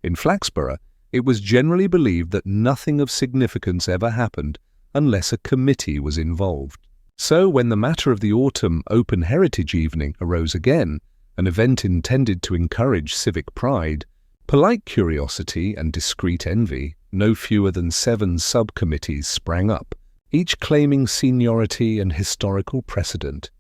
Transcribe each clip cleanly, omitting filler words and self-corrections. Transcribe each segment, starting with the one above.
In Flaxborough, it was generally believed that nothing of significance ever happened unless a committee was involved. So when the matter of the autumn Open Heritage Evening arose again, an event intended to encourage civic pride, polite curiosity and discreet envy, no fewer than 7 subcommittees sprang up, each claiming seniority and historical precedent.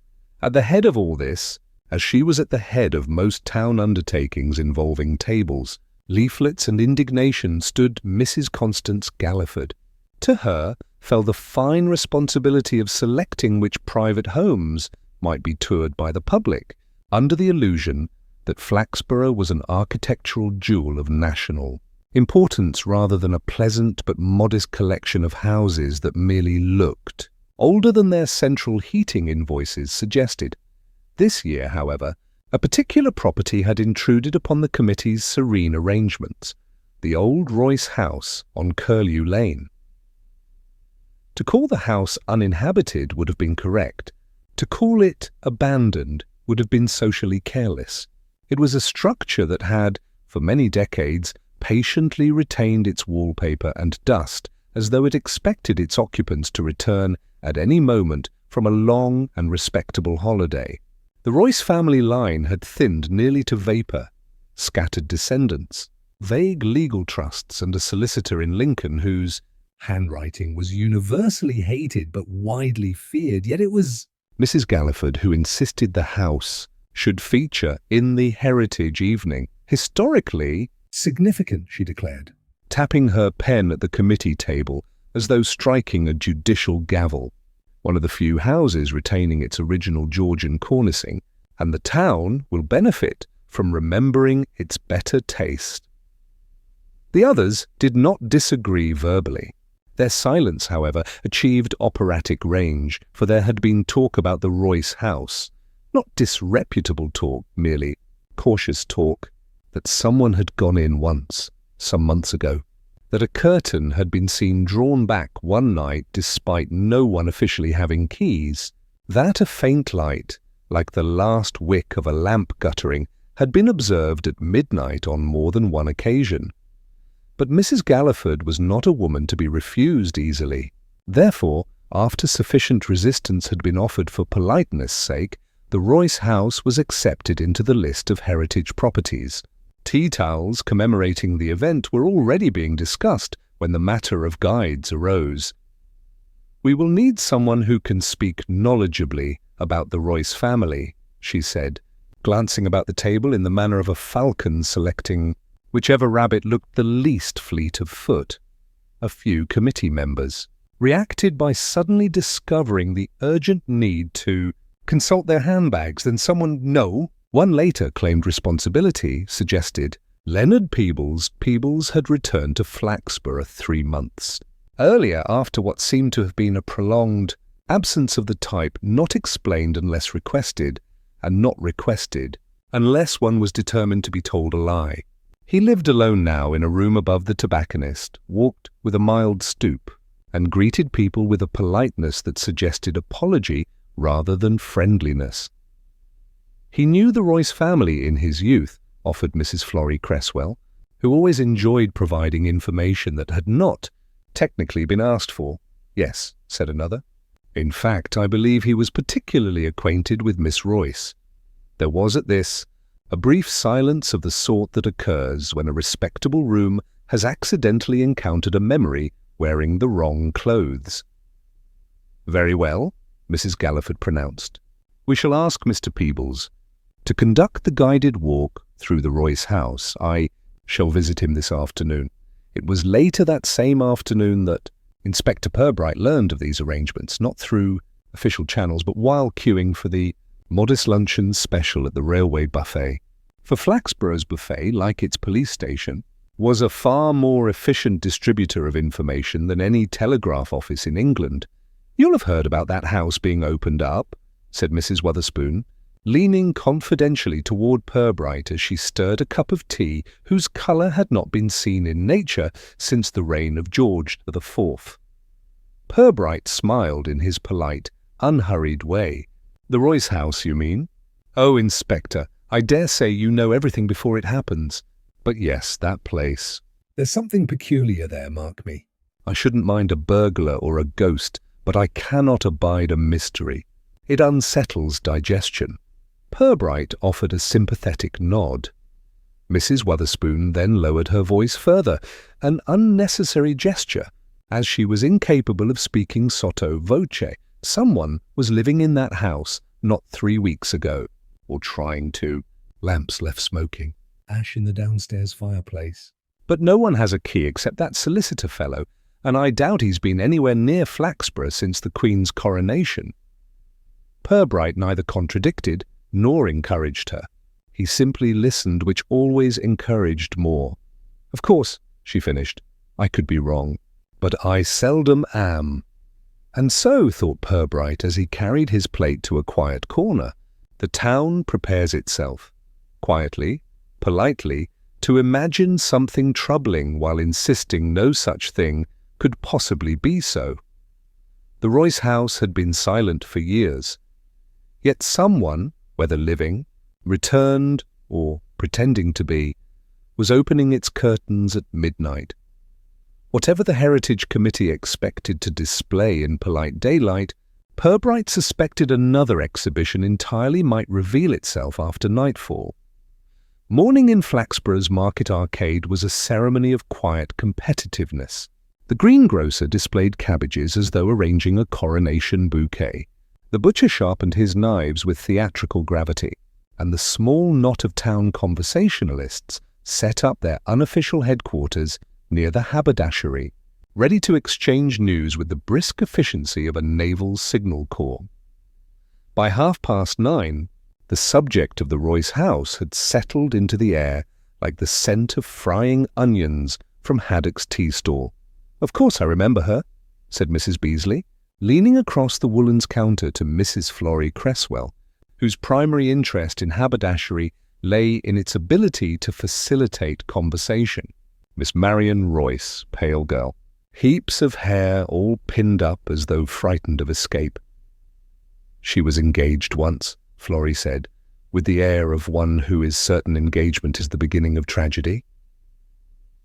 At the head of all this, as she was at the head of most town undertakings involving tables, leaflets and indignation, stood Mrs. Constance Galliford. To her fell the fine responsibility of selecting which private homes might be toured by the public, under the illusion that Flaxborough was an architectural jewel of national importance rather than a pleasant but modest collection of houses that merely looked older than their central heating invoices suggested. This year, however, a particular property had intruded upon the committee's serene arrangements, the old Royce house on Curlew Lane. To call the house uninhabited would have been correct. To call it abandoned would have been socially careless. It was a structure that had, for many decades, patiently retained its wallpaper and dust as though it expected its occupants to return at any moment from a long and respectable holiday. The Royce family line had thinned nearly to vapour. Scattered descendants, vague legal trusts, and a solicitor in Lincoln whose handwriting was universally hated but widely feared, yet it was Mrs. Galliford who insisted the house should feature in the Heritage Evening. Historically significant, she declared, tapping her pen at the committee table as though striking a judicial gavel. One of the few houses retaining its original Georgian cornicing, and the town will benefit from remembering its better taste. The others did not disagree verbally. Their silence, however, achieved operatic range, for there had been talk about the Royce house, not disreputable talk, merely cautious talk, that someone had gone in once, some months ago, that a curtain had been seen drawn back one night despite no one officially having keys, that a faint light, like the last wick of a lamp guttering, had been observed at midnight on more than one occasion. But Mrs. Galliford was not a woman to be refused easily. Therefore, after sufficient resistance had been offered for politeness' sake, the Royce house was accepted into the list of heritage properties. Tea towels commemorating the event were already being discussed when the matter of guides arose. "We will need someone who can speak knowledgeably about the Royce family," she said, glancing about the table in the manner of a falcon selecting whichever rabbit looked the least fleet of foot. A few committee members reacted by suddenly discovering the urgent need to consult their handbags. Then one later claimed responsibility, suggested Leonard Peebles. Peebles had returned to Flaxborough 3 months earlier after what seemed to have been a prolonged absence of the type not explained unless requested, and not requested unless one was determined to be told a lie. He lived alone now in a room above the tobacconist, walked with a mild stoop, and greeted people with a politeness that suggested apology rather than friendliness. He knew the Royce family in his youth, offered Mrs. Florrie Cresswell, who always enjoyed providing information that had not technically been asked for. "Yes," said another. "In fact, I believe he was particularly acquainted with Miss Royce." There was at this a brief silence of the sort that occurs when a respectable room has accidentally encountered a memory wearing the wrong clothes. "Very well," Mrs. Galliford pronounced. "We shall ask Mr. Peebles to conduct the guided walk through the Royce house. I shall visit him this afternoon." It was later that same afternoon that Inspector Purbright learned of these arrangements, not through official channels, but while queuing for the modest luncheon special at the railway buffet. For Flaxborough's buffet, like its police station, was a far more efficient distributor of information than any telegraph office in England. "You'll have heard about that house being opened up," said Mrs. Wotherspoon, leaning confidentially toward Purbright as she stirred a cup of tea whose colour had not been seen in nature since the reign of George IV. Purbright smiled in his polite, unhurried way. "The Royce house, you mean? Oh, Inspector, I dare say you know everything before it happens. But yes, that place. There's something peculiar there, mark me. I shouldn't mind a burglar or a ghost, but I cannot abide a mystery. It unsettles digestion. Purbright offered a sympathetic nod. Mrs. Wotherspoon then lowered her voice further, an unnecessary gesture, as she was incapable of speaking sotto voce. Someone was living in that house not 3 weeks ago, or trying to. Lamps left smoking. Ash in the downstairs fireplace. But no one has a key except that solicitor fellow, and I doubt he's been anywhere near Flaxborough since the Queen's coronation. Purbright neither contradicted nor encouraged her. He simply listened, which always encouraged more. Of course, she finished, I could be wrong, but I seldom am. And so, thought Purbright as he carried his plate to a quiet corner, the town prepares itself, quietly, politely, to imagine something troubling while insisting no such thing could possibly be so. The Royce house had been silent for years, yet someone, whether living, returned, or pretending to be, was opening its curtains at midnight. Whatever the Heritage Committee expected to display in polite daylight, Purbright suspected another exhibition entirely might reveal itself after nightfall. Morning in Flaxborough's Market Arcade was a ceremony of quiet competitiveness. The greengrocer displayed cabbages as though arranging a coronation bouquet. The butcher sharpened his knives with theatrical gravity, and the small knot of town conversationalists set up their unofficial headquarters near the haberdashery, ready to exchange news with the brisk efficiency of a naval signal corps. By 9:30, the subject of the Royce house had settled into the air like the scent of frying onions from Haddock's tea stall. "Of course I remember her," said Mrs. Beasley, leaning across the woolens counter to Mrs. Florrie Cresswell, whose primary interest in haberdashery lay in its ability to facilitate conversation. Miss Marion Royce, pale girl. Heaps of hair all pinned up as though frightened of escape. "She was engaged once," Florrie said, with the air of one who is certain engagement is the beginning of tragedy.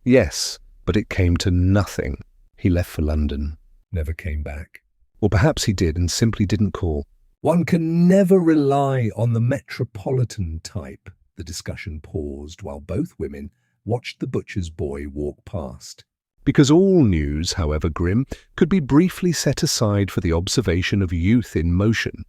"Yes, but it came to nothing. He left for London." Never came back. Or perhaps he did and simply didn't call. One can never rely on the metropolitan type. The discussion paused while both women watched the butcher's boy walk past. Because all news, however grim, could be briefly set aside for the observation of youth in motion.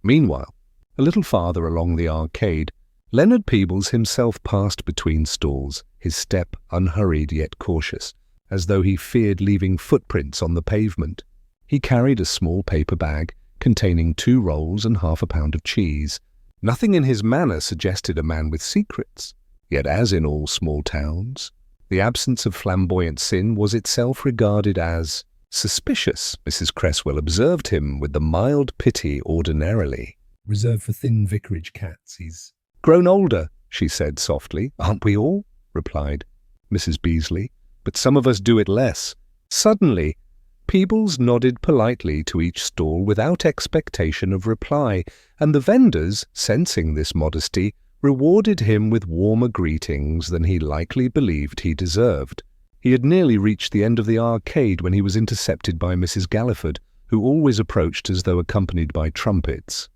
Meanwhile, a little farther along the arcade, Leonard Peebles himself passed between stalls, his step unhurried yet cautious, as though he feared leaving footprints on the pavement. He carried a small paper bag containing 2 rolls and half a pound of cheese. Nothing in his manner suggested a man with secrets, yet as in all small towns, the absence of flamboyant sin was itself regarded as suspicious. Mrs. Cresswell observed him with the mild pity ordinarily. "Reserved for thin vicarage cats, he's "Grown older," she said softly. "Aren't we all?" replied Mrs. Beasley. "But some of us do it less." Suddenly, Peebles nodded politely to each stall without expectation of reply, and the vendors, sensing this modesty, rewarded him with warmer greetings than he likely believed he deserved. He had nearly reached the end of the arcade when he was intercepted by Mrs. Galliford, who always approached as though accompanied by trumpets.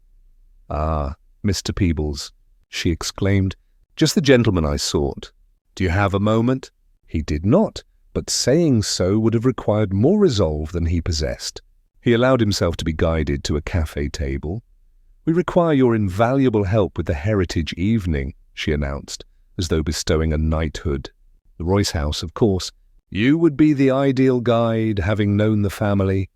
"Ah, Mr. Peebles," she exclaimed, "just the gentleman I sought. Do you have a moment?" He did not, but saying so would have required more resolve than he possessed. He allowed himself to be guided to a café table. "We require your invaluable help with the Heritage Evening," she announced, as though bestowing a knighthood. "The Royce house, of course. You would be the ideal guide, having known the family."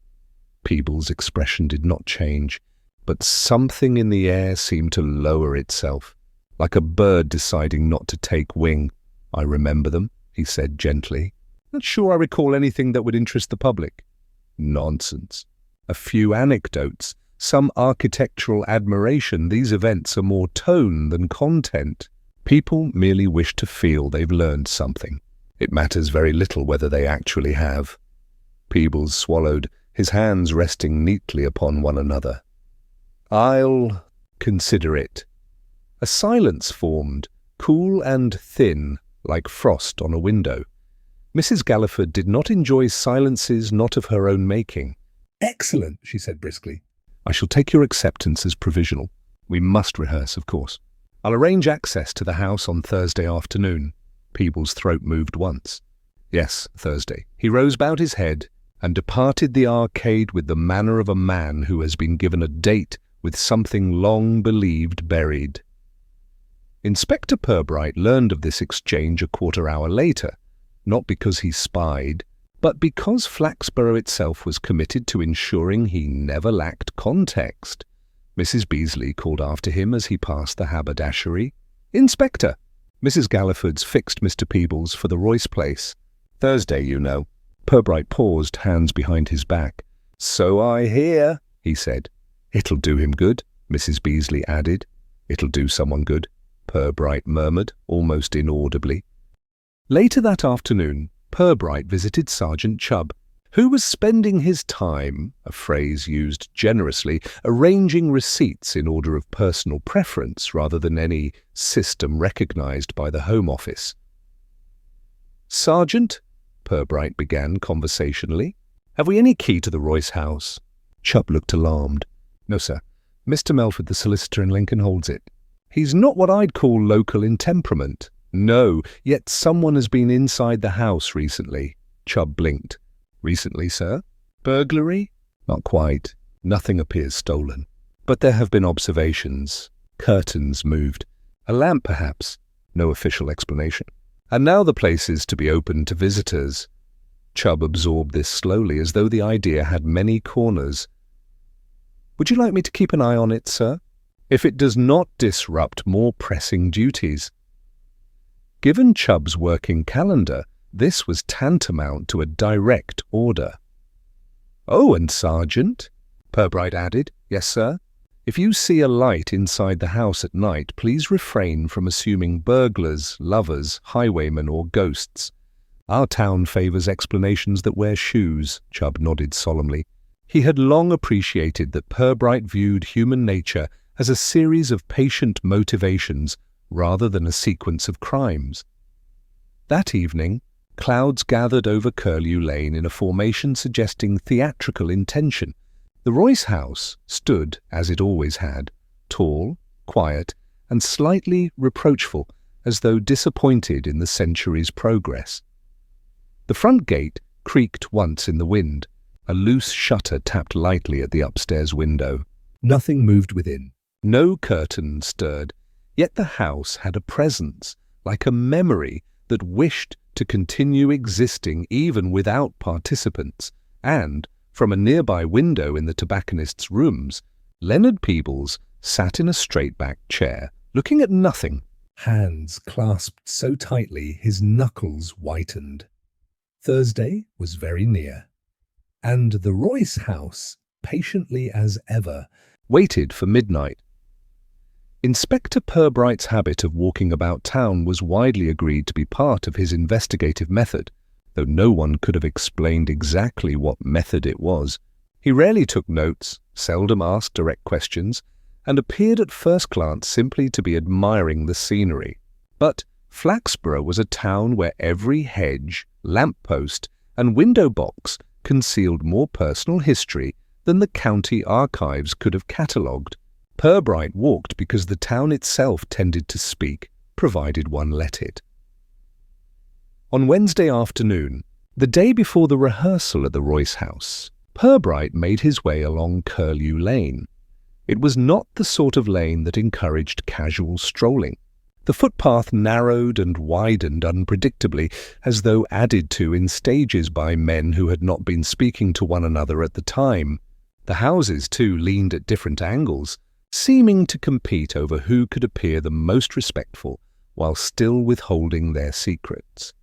Peebles' expression did not change, but something in the air seemed to lower itself, like a bird deciding not to take wing. "I remember them," he said gently. "Not sure I recall anything that would interest the public." "Nonsense. A few anecdotes, some architectural admiration. These events are more tone than content. People merely wish to feel they've learned something. It matters very little whether they actually have." Peebles swallowed, his hands resting neatly upon one another. "I'll consider it." A silence formed, cool and thin, like frost on a window. Mrs. Galliford did not enjoy silences not of her own making. "Excellent," she said briskly. "I shall take your acceptance as provisional. We must rehearse, of course. I'll arrange access to the house on Thursday afternoon." Peebles' throat moved once. Yes, Thursday. He rose, bowed his head, and departed the arcade with the manner of a man who has been given a date with something long believed buried. Inspector Purbright learned of this exchange a quarter-hour later, not because he spied, but because Flaxborough itself was committed to ensuring he never lacked context. Mrs. Beasley called after him as he passed the haberdashery. "Inspector!" Mrs. Galliford's fixed Mr. Peebles for the Royce place. "Thursday, you know." Purbright paused, hands behind his back. "So I hear," he said. "It'll do him good," Mrs. Beasley added. "It'll do someone good," Purbright murmured, almost inaudibly. Later that afternoon, Purbright visited Sergeant Chubb, who was spending his time, a phrase used generously, arranging receipts in order of personal preference rather than any system recognized by the Home Office. "Sergeant," Purbright began conversationally, "have we any key to the Royce house?" Chubb looked alarmed. "No, sir. Mr. Melford, the solicitor in Lincoln, holds it. He's not what I'd call local in temperament." "No, yet someone has been inside the house recently." Chubb blinked. "Recently, sir? Burglary?" "Not quite. Nothing appears stolen. But there have been observations. Curtains moved. A lamp, perhaps. No official explanation. And now the place is to be open to visitors." Chubb absorbed this slowly, as though the idea had many corners. "Would you like me to keep an eye on it, sir? If it does not disrupt more pressing duties." Given Chubb's working calendar, this was tantamount to a direct order. "Oh, and Sergeant," Purbright added. "Yes, sir? If you see a light inside the house at night, please refrain from assuming burglars, lovers, highwaymen, or ghosts. Our town favors explanations that wear shoes," Chubb nodded solemnly. He had long appreciated that Purbright viewed human nature as a series of patient motivations rather than a sequence of crimes. That evening, clouds gathered over Curlew Lane in a formation suggesting theatrical intention. The Royce house stood, as it always had, tall, quiet, and slightly reproachful, as though disappointed in the century's progress. The front gate creaked once in the wind. A loose shutter tapped lightly at the upstairs window. Nothing moved within. No curtain stirred, yet the house had a presence, like a memory that wished to continue existing even without participants, and, from a nearby window in the tobacconist's rooms, Leonard Peebles sat in a straight-backed chair, looking at nothing. Hands clasped so tightly his knuckles whitened. Thursday was very near, and the Royce house, patiently as ever, waited for midnight. Inspector Purbright's habit of walking about town was widely agreed to be part of his investigative method, though no one could have explained exactly what method it was. He rarely took notes, seldom asked direct questions, and appeared at first glance simply to be admiring the scenery. But Flaxborough was a town where every hedge, lamp-post, and window box concealed more personal history than the county archives could have catalogued. Purbright walked because the town itself tended to speak, provided one let it. On Wednesday afternoon, the day before the rehearsal at the Royce house, Purbright made his way along Curlew Lane. It was not the sort of lane that encouraged casual strolling. The footpath narrowed and widened unpredictably, as though added to in stages by men who had not been speaking to one another at the time. The houses, too, leaned at different angles, seeming to compete over who could appear the most respectful while still withholding their secrets.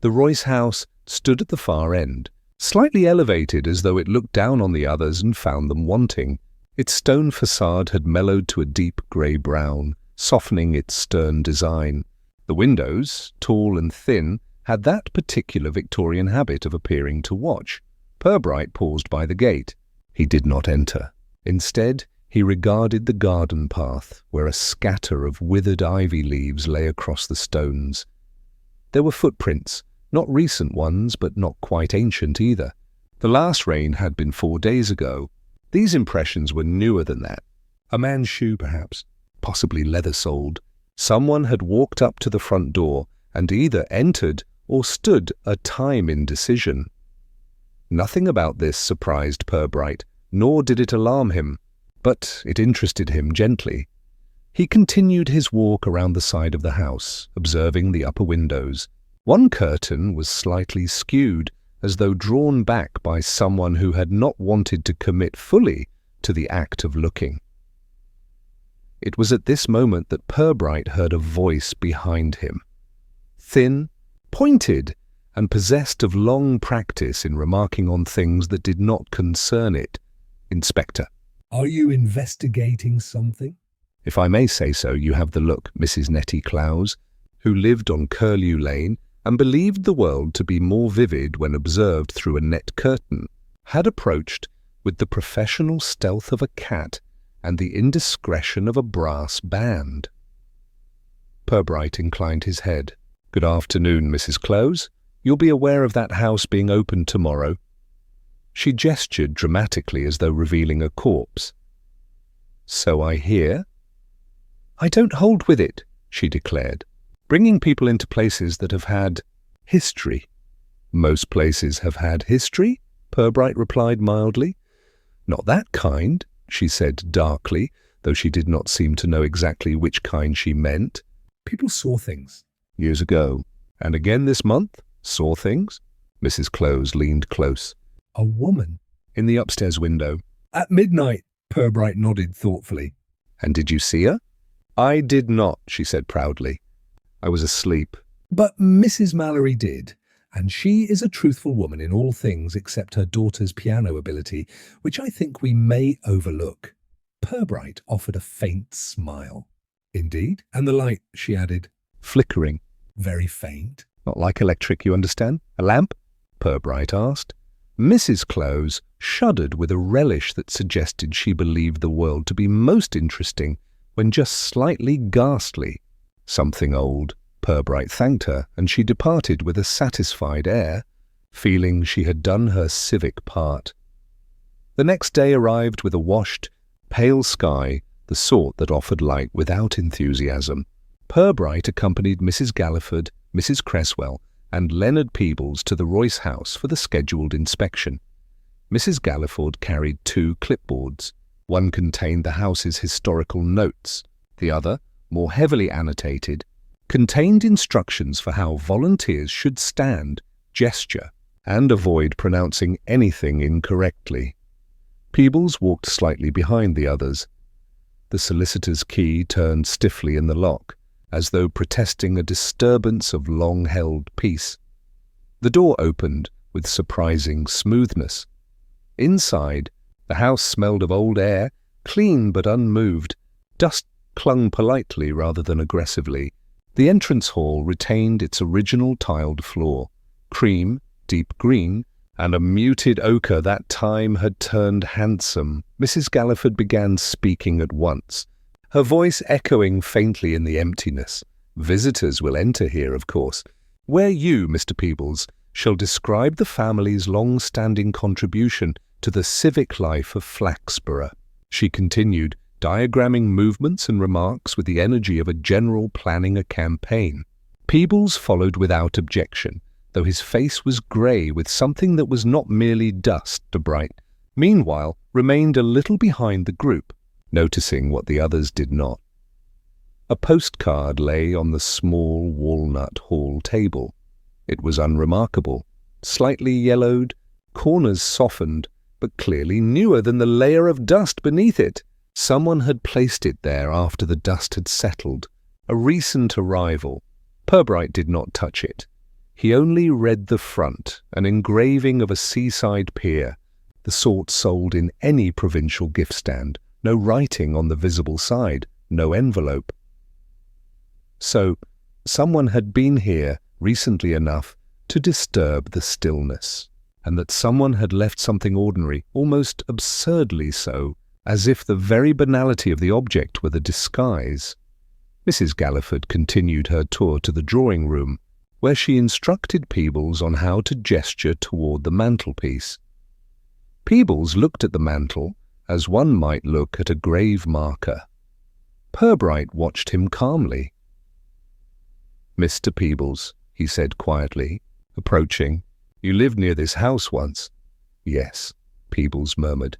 The Royce house stood at the far end, slightly elevated as though it looked down on the others and found them wanting. Its stone facade had mellowed to a deep grey-brown, softening its stern design. The windows, tall and thin, had that particular Victorian habit of appearing to watch. Purbright paused by the gate. He did not enter. Instead, he regarded the garden path, where a scatter of withered ivy leaves lay across the stones. There were footprints, not recent ones, but not quite ancient either. The last rain had been 4 days ago. These impressions were newer than that. A man's shoe, perhaps, possibly leather-soled. Someone had walked up to the front door and either entered or stood a time in indecision. Nothing about this surprised Purbright, nor did it alarm him, but it interested him gently. He continued his walk around the side of the house, observing the upper windows. One curtain was slightly skewed, as though drawn back by someone who had not wanted to commit fully to the act of looking. It was at this moment that Purbright heard a voice behind him. Thin, pointed, and possessed of long practice in remarking on things that did not concern it. Inspector. Are you investigating something? If I may say so, you have the look, Mrs. Nettie Clowes, who lived on Curlew Lane and believed the world to be more vivid when observed through a net curtain, had approached with the professional stealth of a cat and the indiscretion of a brass band. Purbright inclined his head. Good afternoon, Mrs. Clowes. You'll be aware of that house being opened tomorrow. She gestured dramatically as though revealing a corpse. So I hear. I don't hold with it, she declared, bringing people into places that have had history. Most places have had history, Purbright replied mildly. Not that kind, she said darkly, though she did not seem to know exactly which kind she meant. People saw things. Years ago, and again this month, saw things? Mrs. Clowes leaned close. A woman? In the upstairs window. At midnight, Purbright nodded thoughtfully. And did you see her? I did not, she said proudly. I was asleep. But Mrs. Mallory did, and she is a truthful woman in all things except her daughter's piano ability, which I think we may overlook. Purbright offered a faint smile. Indeed, and the light, she added. Flickering. Very faint. Not like electric, you understand? A lamp? Purbright asked. Mrs. Clowes shuddered with a relish that suggested she believed the world to be most interesting when just slightly ghastly. Something old. Purbright thanked her, and she departed with a satisfied air, feeling she had done her civic part. The next day arrived with a washed, pale sky, the sort that offered light without enthusiasm. Purbright accompanied Mrs. Galliford, Mrs. Cresswell, and Leonard Peebles to the Royce house for the scheduled inspection. Mrs. Galliford carried 2 clipboards. One contained the house's historical notes. The other, more heavily annotated, contained instructions for how volunteers should stand, gesture, and avoid pronouncing anything incorrectly. Peebles walked slightly behind the others. The solicitor's key turned stiffly in the lock, as though protesting a disturbance of long-held peace. The door opened with surprising smoothness. Inside, the house smelled of old air, clean but unmoved. Dust clung politely rather than aggressively. The entrance hall retained its original tiled floor, cream, deep green, and a muted ochre that time had turned handsome. Mrs. Galliford began speaking at once, her voice echoing faintly in the emptiness. Visitors will enter here, of course, where you, Mr. Peebles, shall describe the family's long-standing contribution to the civic life of Flaxborough. She continued, diagramming movements and remarks with the energy of a general planning a campaign. Peebles followed without objection, though his face was grey with something that was not merely dust. Pubright, meanwhile, remained a little behind the group, noticing what the others did not. A postcard lay on the small walnut hall table. It was unremarkable, slightly yellowed, corners softened, but clearly newer than the layer of dust beneath it. Someone had placed it there after the dust had settled, a recent arrival. Purbright did not touch it. He only read the front, an engraving of a seaside pier, the sort sold in any provincial gift stand, no writing on the visible side, no envelope. So, someone had been here recently enough to disturb the stillness, and that someone had left something ordinary, almost absurdly so, as if the very banality of the object were the disguise. Mrs. Galliford continued her tour to the drawing-room. where she instructed Peebles on how to gesture toward the mantelpiece. Peebles looked at the mantel as one might look at a grave marker. Purbright watched him calmly. "Mr. Peebles," he said quietly, approaching, "you lived near this house once." "Yes," Peebles murmured.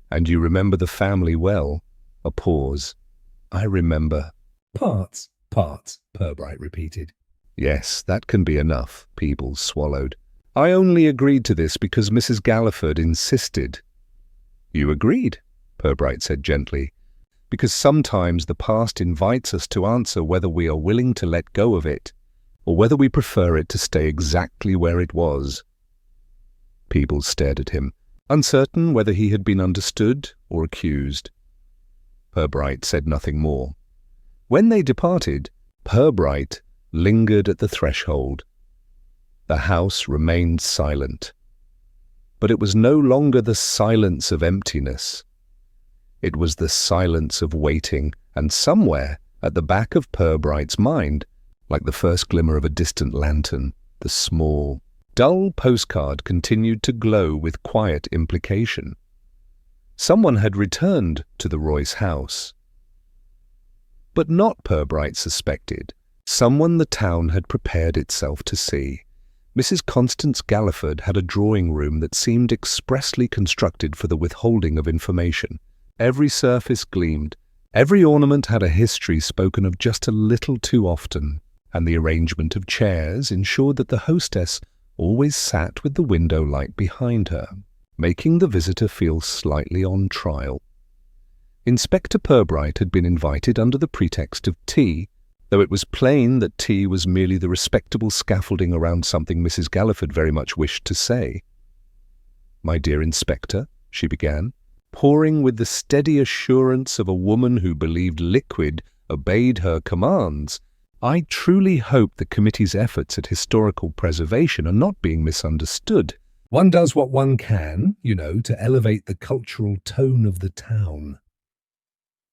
"And you remember the family well?" A pause. "I remember." Parts, Purbright repeated. "Yes, that can be enough," Peebles swallowed. "I only agreed to this because Mrs. Galliford insisted." "You agreed," Purbright said gently, "because sometimes the past invites us to answer whether we are willing to let go of it, or whether we prefer it to stay exactly where it was." Peebles stared at him, uncertain whether he had been understood or accused. Purbright said nothing more. When they departed, Purbright lingered at the threshold. The house remained silent. But it was no longer the silence of emptiness. It was the silence of waiting, and somewhere at the back of Purbright's mind, like the first glimmer of a distant lantern, the small, dull postcard continued to glow with quiet implication. Someone had returned to the Royce house. But not, Purbright suspected, someone the town had prepared itself to see. Mrs. Constance Galliford had a drawing room that seemed expressly constructed for the withholding of information. Every surface gleamed, every ornament had a history spoken of just a little too often, and the arrangement of chairs ensured that the hostess always sat with the window light behind her, making the visitor feel slightly on trial. Inspector Purbright had been invited under the pretext of tea, though it was plain that tea was merely the respectable scaffolding around something Mrs. Galliford very much wished to say. "My dear Inspector," she began, pouring with the steady assurance of a woman who believed liquid obeyed her commands, "I truly hope the committee's efforts at historical preservation are not being misunderstood. One does what one can, to elevate the cultural tone of the town."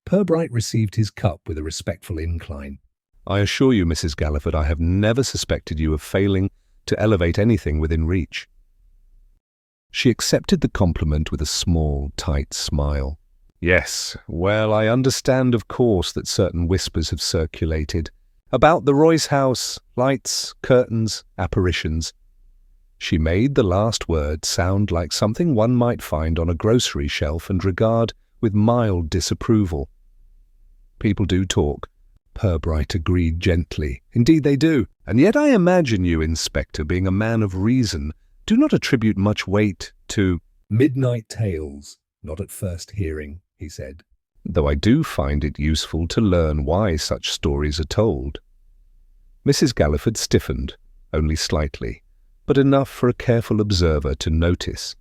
Purbright received his cup with a respectful incline. "I assure you, Mrs. Galliford, I have never suspected you of failing to elevate anything within reach." She accepted the compliment with a small, tight smile. "Yes, well, I understand, of course, that certain whispers have circulated about the Royce house, lights, curtains, apparitions." She made the last word sound like something one might find on a grocery shelf and regard with mild disapproval. "People do talk," Purbright agreed gently. "Indeed they do. And yet I imagine you, Inspector, being a man of reason, do not attribute much weight to—" "Midnight tales, not at first hearing," he said. "Though I do find it useful to learn why such stories are told." Mrs. Galliford stiffened, only slightly, but enough for a careful observer to notice.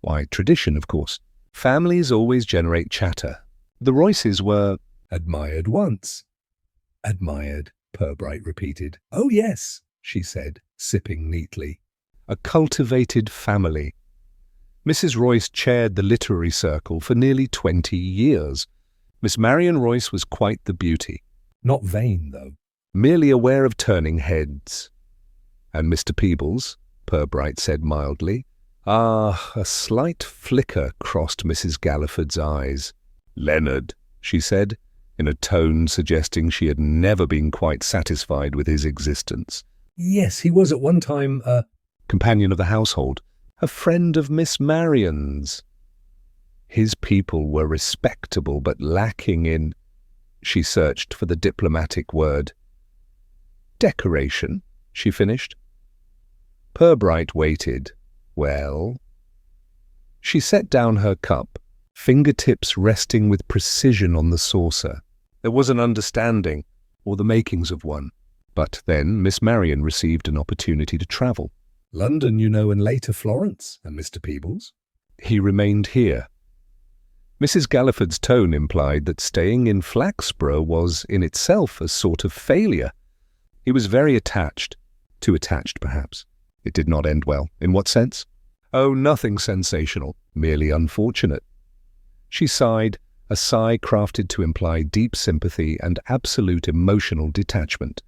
"Why, tradition, of course. Families always generate chatter. The Royces were—" "Admired once." "Admired," Purbright repeated. "Oh, yes," she said, sipping neatly. "A cultivated family. Mrs. Royce chaired the literary circle for nearly 20 years. Miss Marion Royce was quite the beauty. Not vain, though." Merely aware of turning heads. "And Mr. Peebles," Purbright said mildly. A slight flicker crossed Mrs. Galliford's eyes. "Leonard," she said, in a tone suggesting she had never been quite satisfied with his existence. "Yes, he was at one time a—" "Companion of the household, a friend of Miss Marion's. His people were respectable but lacking in—" She searched for the diplomatic word. "Decoration," she finished. Purbright waited. "Well?" She set down her cup, fingertips resting with precision on the saucer. There was an understanding, or the makings of one. But then Miss Marion received an opportunity to travel. "London, and later Florence, and Mr. Peebles." He remained here. Mrs. Galliford's tone implied that staying in Flaxborough was in itself a sort of failure. He was very attached. Too attached, perhaps. It did not end well. In what sense? "Oh, nothing sensational, merely unfortunate." She sighed, a sigh crafted to imply deep sympathy and absolute emotional detachment.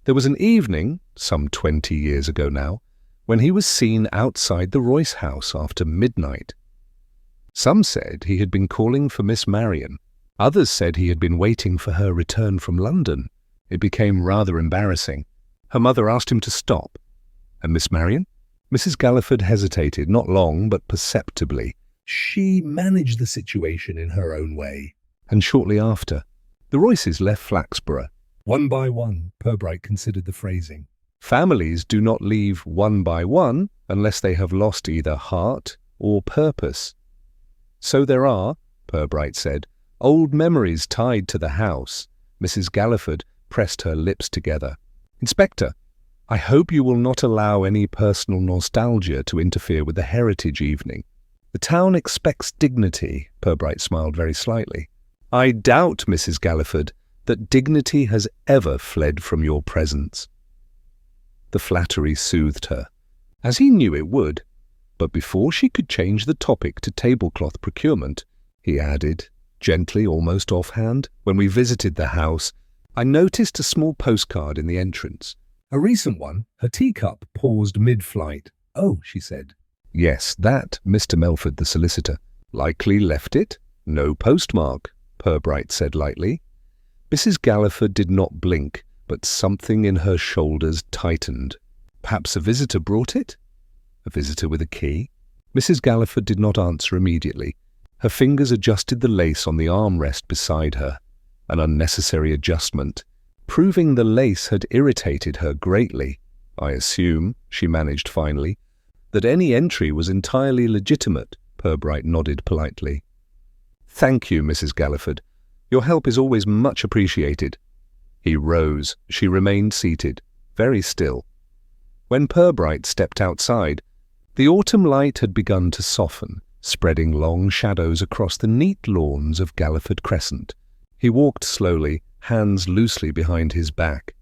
There was an evening, some 20 years ago now, when he was seen outside the Royce house after midnight. Some said he had been calling for Miss Marion. Others said he had been waiting for her return from London. It became rather embarrassing. Her mother asked him to stop. And Miss Marion? Mrs. Galliford hesitated, not long, but perceptibly. She managed the situation in her own way. And shortly after, the Royces left Flaxborough. One by one, Purbright considered the phrasing. Families do not leave one by one unless they have lost either heart or purpose. So there are, Purbright said, old memories tied to the house. Mrs. Galliford pressed her lips together. Inspector, I hope you will not allow any personal nostalgia to interfere with the heritage evening. The town expects dignity, Purbright smiled very slightly. I doubt, Mrs. Galliford, that dignity has ever fled from your presence. The flattery soothed her, as he knew it would. But before she could change the topic to tablecloth procurement, he added, gently, almost offhand, when we visited the house, I noticed a small postcard in the entrance. A recent one. Her teacup paused mid-flight. Oh, she said. Yes, that, Mr. Melford, the solicitor. Likely left it. No postmark, Purbright said lightly. Mrs. Galliford did not blink, but something in her shoulders tightened. Perhaps a visitor brought it? A visitor with a key? Mrs. Galliford did not answer immediately. Her fingers adjusted the lace on the armrest beside her, an unnecessary adjustment, proving the lace had irritated her greatly. I assume, she managed finally, that any entry was entirely legitimate. Purbright nodded politely. Thank you, Mrs. Galliford. Your help is always much appreciated. He rose. She remained seated, very still. When Purbright stepped outside, the autumn light had begun to soften, spreading long shadows across the neat lawns of Galliford Crescent. He walked slowly, hands loosely behind his back.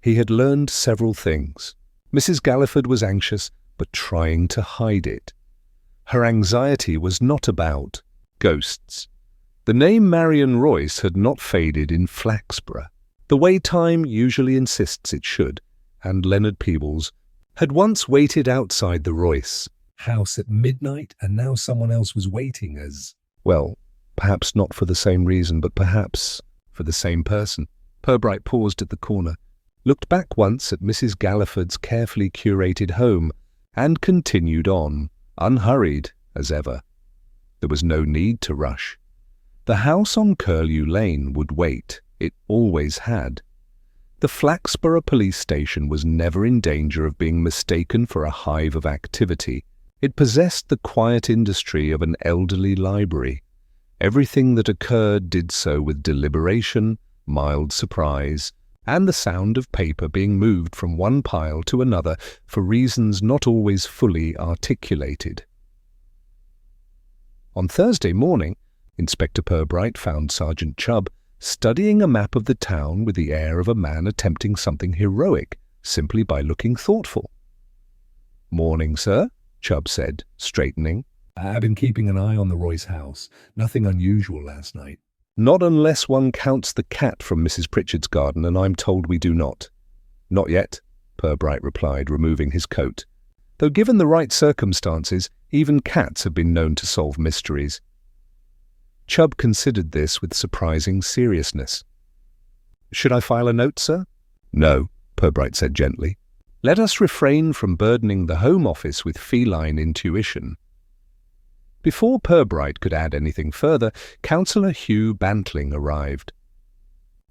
He had learned several things. Mrs. Galliford was anxious, but trying to hide it. Her anxiety was not about ghosts. The name Marion Royce had not faded in Flaxborough, the way time usually insists it should, and Leonard Peebles had once waited outside the Royce house at midnight, and now someone else was waiting as... Well, perhaps not for the same reason, but perhaps for the same person. Purbright paused at the corner, looked back once at Mrs. Galliford's carefully curated home, and continued on, unhurried as ever. There was no need to rush. The house on Curlew Lane would wait. It always had. The Flaxborough police station was never in danger of being mistaken for a hive of activity. It possessed the quiet industry of an elderly library. Everything that occurred did so with deliberation, mild surprise, and the sound of paper being moved from one pile to another for reasons not always fully articulated. On Thursday morning, Inspector Purbright found Sergeant Chubb studying a map of the town with the air of a man attempting something heroic simply by looking thoughtful. "Morning, sir," Chubb said, straightening. I've been keeping an eye on the Royce house. Nothing unusual last night. "Not unless one counts the cat from Mrs. Pritchard's garden, and I'm told we do not." "Not yet," Purbright replied, removing his coat. "Though given the right circumstances, even cats have been known to solve mysteries." Chubb considered this with surprising seriousness. "Should I file a note, sir?" "No," Purbright said gently. "Let us refrain from burdening the Home Office with feline intuition." Before Purbright could add anything further, Councillor Hugh Bantling arrived.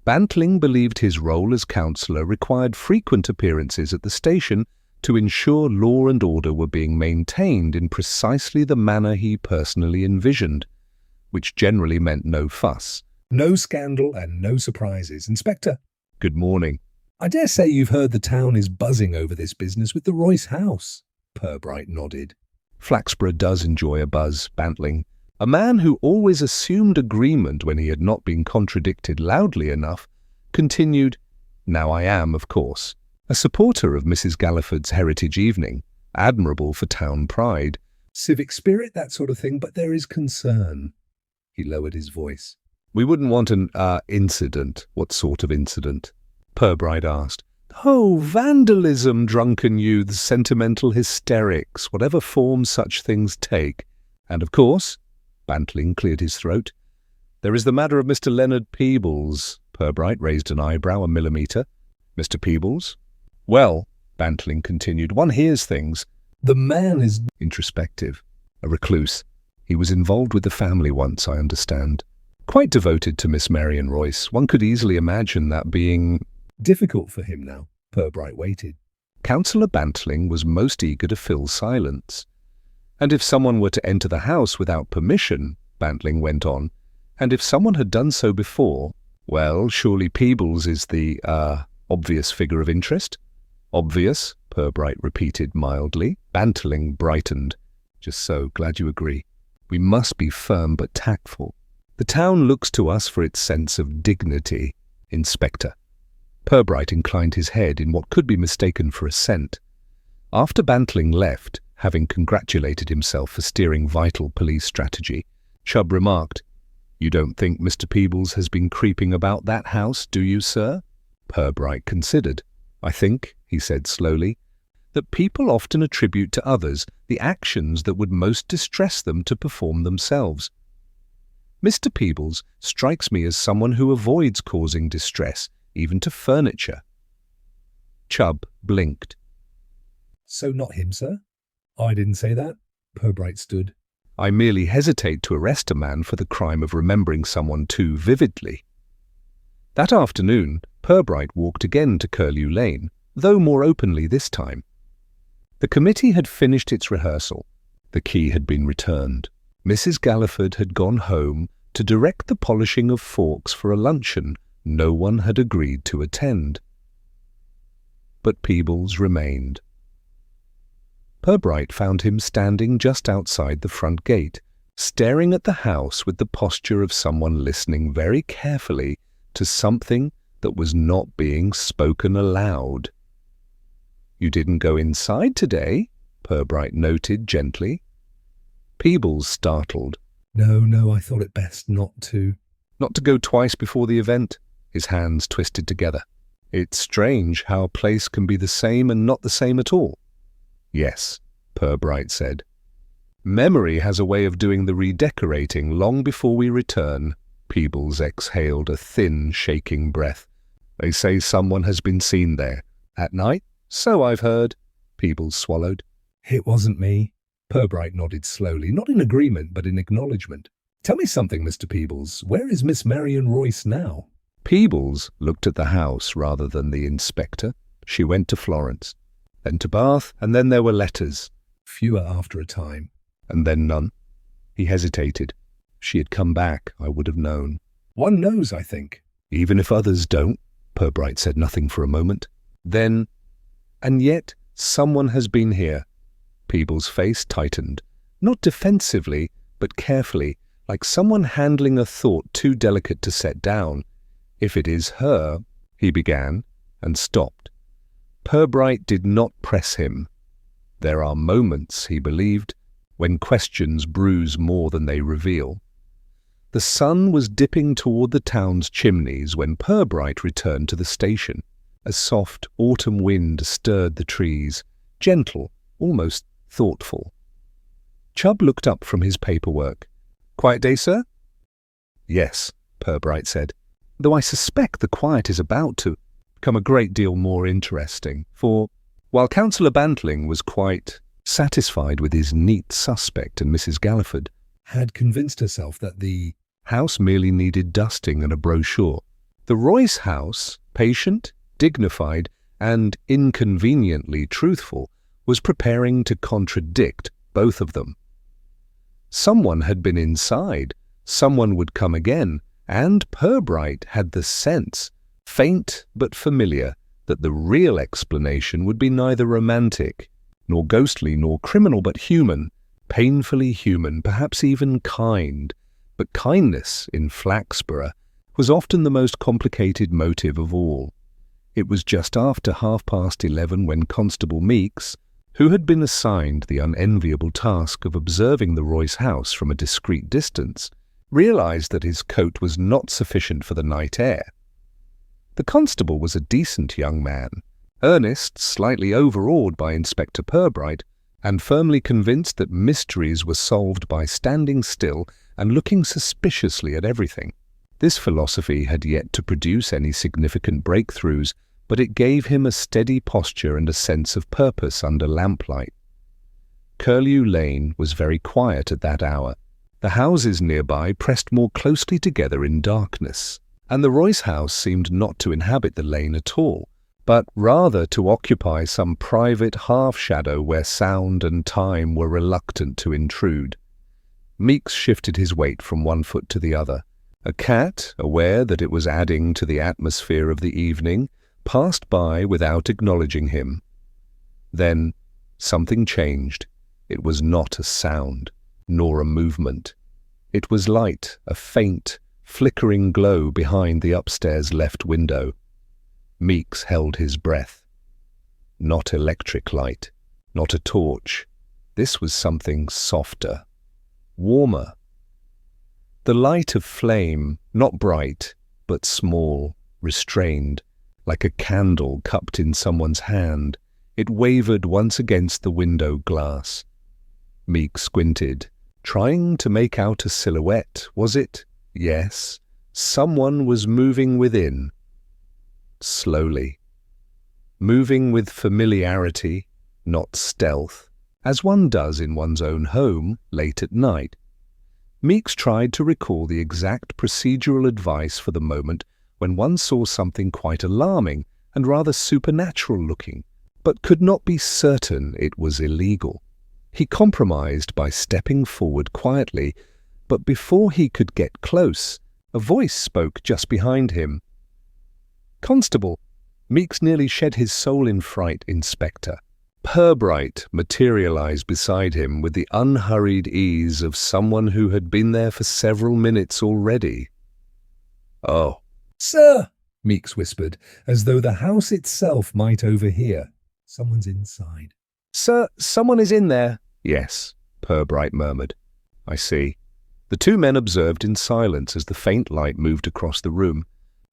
Bantling believed his role as councillor required frequent appearances at the station to ensure law and order were being maintained in precisely the manner he personally envisioned, which generally meant no fuss. No scandal and no surprises. Inspector. "Good morning." I dare say you've heard the town is buzzing over this business with the Royce house. Purbright nodded. "Flaxborough does enjoy a buzz," Bantling, a man who always assumed agreement when he had not been contradicted loudly enough, continued, "Now I am, of course, a supporter of Mrs. Galliford's heritage evening, admirable for town pride. Civic spirit, that sort of thing, but there is concern." He lowered his voice. "We wouldn't want an incident." "What sort of incident?" Purbright asked. Oh, vandalism, drunken youths, sentimental hysterics, whatever form such things take. And of course, Bantling cleared his throat, there is the matter of Mr. Leonard Peebles. Purbright raised an eyebrow a millimetre. Mr. Peebles? Well, Bantling continued, one hears things. The man is Introspective. A recluse. He was involved with the family once, I understand. Quite devoted to Miss Marion Royce. One could easily imagine that being difficult for him now. Purbright waited. Councillor Bantling was most eager to fill silence. And if someone were to enter the house without permission, Bantling went on, and if someone had done so before, well, surely Peebles is the, obvious figure of interest? Obvious, Purbright repeated mildly. Bantling brightened. Just so, glad you agree. We must be firm but tactful. The town looks to us for its sense of dignity, Inspector. Purbright inclined his head in what could be mistaken for assent. After Bantling left, having congratulated himself for steering vital police strategy, Chubb remarked, You don't think Mr. Peebles has been creeping about that house, do you, sir? Purbright considered. I think, he said slowly, that people often attribute to others the actions that would most distress them to perform themselves. Mr. Peebles strikes me as someone who avoids causing distress, even to furniture. Chubb blinked. So not him, sir? I didn't say that. Purbright stood. I merely hesitate to arrest a man for the crime of remembering someone too vividly. That afternoon, Purbright walked again to Curlew Lane, though more openly this time. The committee had finished its rehearsal. The key had been returned. Mrs. Galliford had gone home to direct the polishing of forks for a luncheon no one had agreed to attend. But Peebles remained. Purbright found him standing just outside the front gate, staring at the house with the posture of someone listening very carefully to something that was not being spoken aloud. You didn't go inside today, Purbright noted gently. Peebles startled. No, I thought it best not to. Not to go twice before the event? His hands twisted together. It's strange how a place can be the same and not the same at all. Yes, Purbright said. Memory has a way of doing the redecorating long before we return. Peebles exhaled a thin, shaking breath. They say someone has been seen there. At night? So I've heard. Peebles swallowed. It wasn't me. Purbright nodded slowly, not in agreement, but in acknowledgement. Tell me something, Mr. Peebles. Where is Miss Marion Royce now? Peebles looked at the house rather than the inspector. She went to Florence, then to Bath, and then there were letters. Fewer after a time. And then none. He hesitated. She had come back, I would have known. One knows, I think. Even if others don't. Purbright said nothing for a moment. Then, and yet, someone has been here. Peebles' face tightened, not defensively, but carefully, like someone handling a thought too delicate to set down. If it is her, he began, and stopped. Purbright did not press him. There are moments, he believed, when questions bruise more than they reveal. The sun was dipping toward the town's chimneys when Purbright returned to the station. A soft autumn wind stirred the trees, gentle, almost thoughtful. Chubb looked up from his paperwork. Quiet day, sir? Yes, Purbright said, though I suspect the quiet is about to become a great deal more interesting, for while Councillor Bantling was quite satisfied with his neat suspect and Mrs. Galliford had convinced herself that the house merely needed dusting and a brochure, the Royce house, patient, dignified, and inconveniently truthful, was preparing to contradict both of them. Someone had been inside, someone would come again, and Purbright had the sense, faint but familiar, that the real explanation would be neither romantic, nor ghostly, nor criminal, but human, painfully human, perhaps even kind. But kindness, in Flaxborough, was often the most complicated motive of all. It was just after 11:30 when Constable Meeks, who had been assigned the unenviable task of observing the Royce house from a discreet distance, realized that his coat was not sufficient for the night air. The constable was a decent young man, Ernest, slightly overawed by Inspector Purbright, and firmly convinced that mysteries were solved by standing still and looking suspiciously at everything. This philosophy had yet to produce any significant breakthroughs, but it gave him a steady posture and a sense of purpose under lamplight. Curlew Lane was very quiet at that hour. The houses nearby pressed more closely together in darkness, and the Royce house seemed not to inhabit the lane at all, but rather to occupy some private half-shadow where sound and time were reluctant to intrude. Meeks shifted his weight from one foot to the other. A cat, aware that it was adding to the atmosphere of the evening, passed by without acknowledging him. Then something changed. It was not a sound, nor a movement. It was light, a faint, flickering glow behind the upstairs left window. Meeks held his breath. Not electric light, not a torch. This was something softer, warmer. The light of flame, not bright, but small, restrained, like a candle cupped in someone's hand. It wavered once against the window glass. Meeks squinted, trying to make out a silhouette. Was it? Yes. Someone was moving within. Slowly. Moving with familiarity, not stealth, as one does in one's own home late at night. Meeks tried to recall the exact procedural advice for the moment when one saw something quite alarming and rather supernatural-looking, but could not be certain it was illegal. He compromised by stepping forward quietly, but before he could get close, a voice spoke just behind him. "Constable." Meeks nearly shed his soul in fright. "Inspector." Purbright materialized beside him with the unhurried ease of someone who had been there for several minutes already. "Oh." "Sir," Meeks whispered, as though the house itself might overhear. "Someone's inside." "Sir, someone is in there." "Yes," Purbright murmured. "I see." The two men observed in silence as the faint light moved across the room,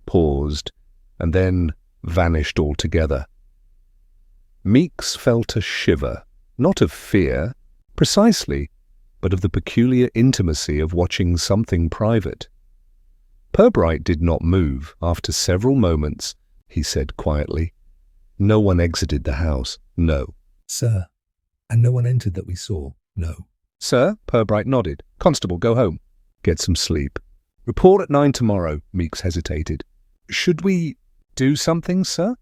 paused, and then vanished altogether. Meeks felt a shiver, not of fear, precisely, but of the peculiar intimacy of watching something private. Purbright did not move. After several moments, he said quietly, "No one exited the house." "No." "Sir, and no one entered that we saw?" "No." "Sir?" Purbright nodded. "Constable, go home. Get some sleep. Report at 9 tomorrow." Meeks hesitated. "Should we do something, sir?"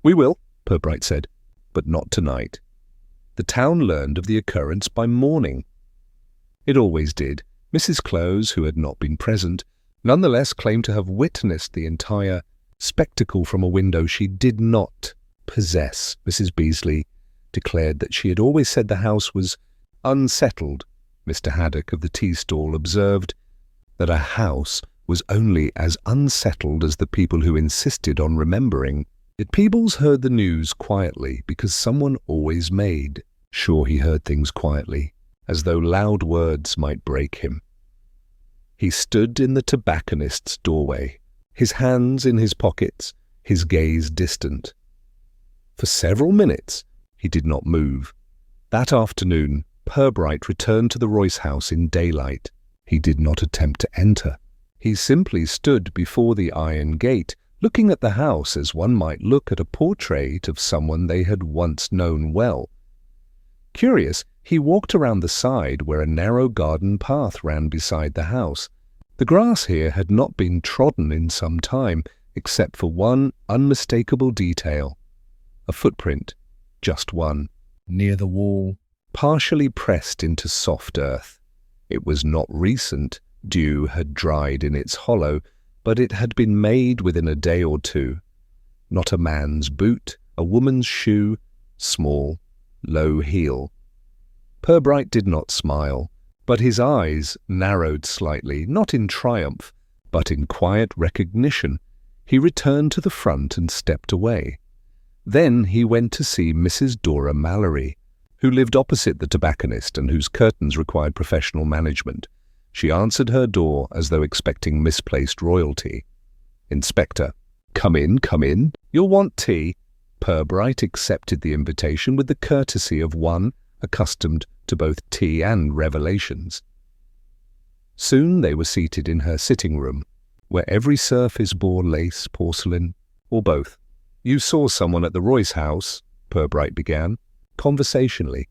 "We will," Purbright said, "but not tonight." The town learned of the occurrence by morning. It always did. Mrs. Clowes, who had not been present, nonetheless claimed to have witnessed the entire spectacle from a window she did not possess. Mrs. Beasley declared that she had always said the house was unsettled. Mr. Haddock of the tea stall observed that a house was only as unsettled as the people who insisted on remembering. Yet Peebles heard the news quietly because someone always made sure he heard things quietly, as though loud words might break him. He stood in the tobacconist's doorway, his hands in his pockets, his gaze distant. For several minutes he did not move. That afternoon, Purbright returned to the Royce house in daylight. He did not attempt to enter. He simply stood before the iron gate, looking at the house as one might look at a portrait of someone they had once known well. Curious, he walked around the side where a narrow garden path ran beside the house. The grass here had not been trodden in some time, except for one unmistakable detail. A footprint, just one, near the wall, partially pressed into soft earth. It was not recent. Dew had dried in its hollow, but it had been made within a day or two. Not a man's boot, a woman's shoe, small, low heel. Purbright did not smile, but his eyes narrowed slightly, not in triumph, but in quiet recognition. He returned to the front and stepped away. Then he went to see Mrs. Dora Mallory, who lived opposite the tobacconist and whose curtains required professional management. She answered her door as though expecting misplaced royalty. "Inspector." "Come in, come in. You'll want tea." Purbright accepted the invitation with the courtesy of one accustomed to both tea and revelations. Soon they were seated in her sitting room, where every surface bore lace, porcelain, or both. "You saw someone at the Royce house," Purbright began, conversationally.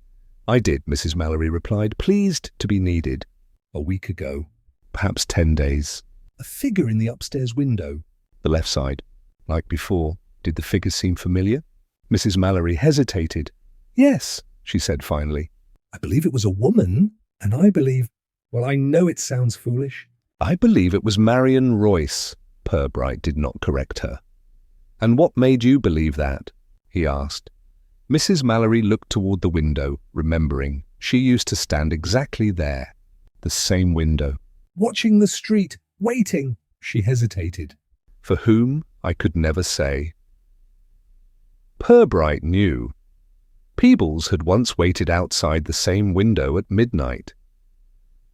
"I did," Mrs. Mallory replied, pleased to be needed. "A week ago." "Perhaps 10 days. "A figure in the upstairs window." The left side. Like before, did the figure seem familiar? Mrs. Mallory hesitated. "Yes," she said finally. "I believe it was a woman, and I believe, well, I know it sounds foolish." "I believe it was Marion Royce," Purbright did not correct her. "And what made you believe that?" he asked. Mrs. Mallory looked toward the window, remembering she used to stand exactly there, the same window. "Watching the street, waiting." She hesitated. For whom, I could never say. Purbright knew. Peebles had once waited outside the same window at midnight.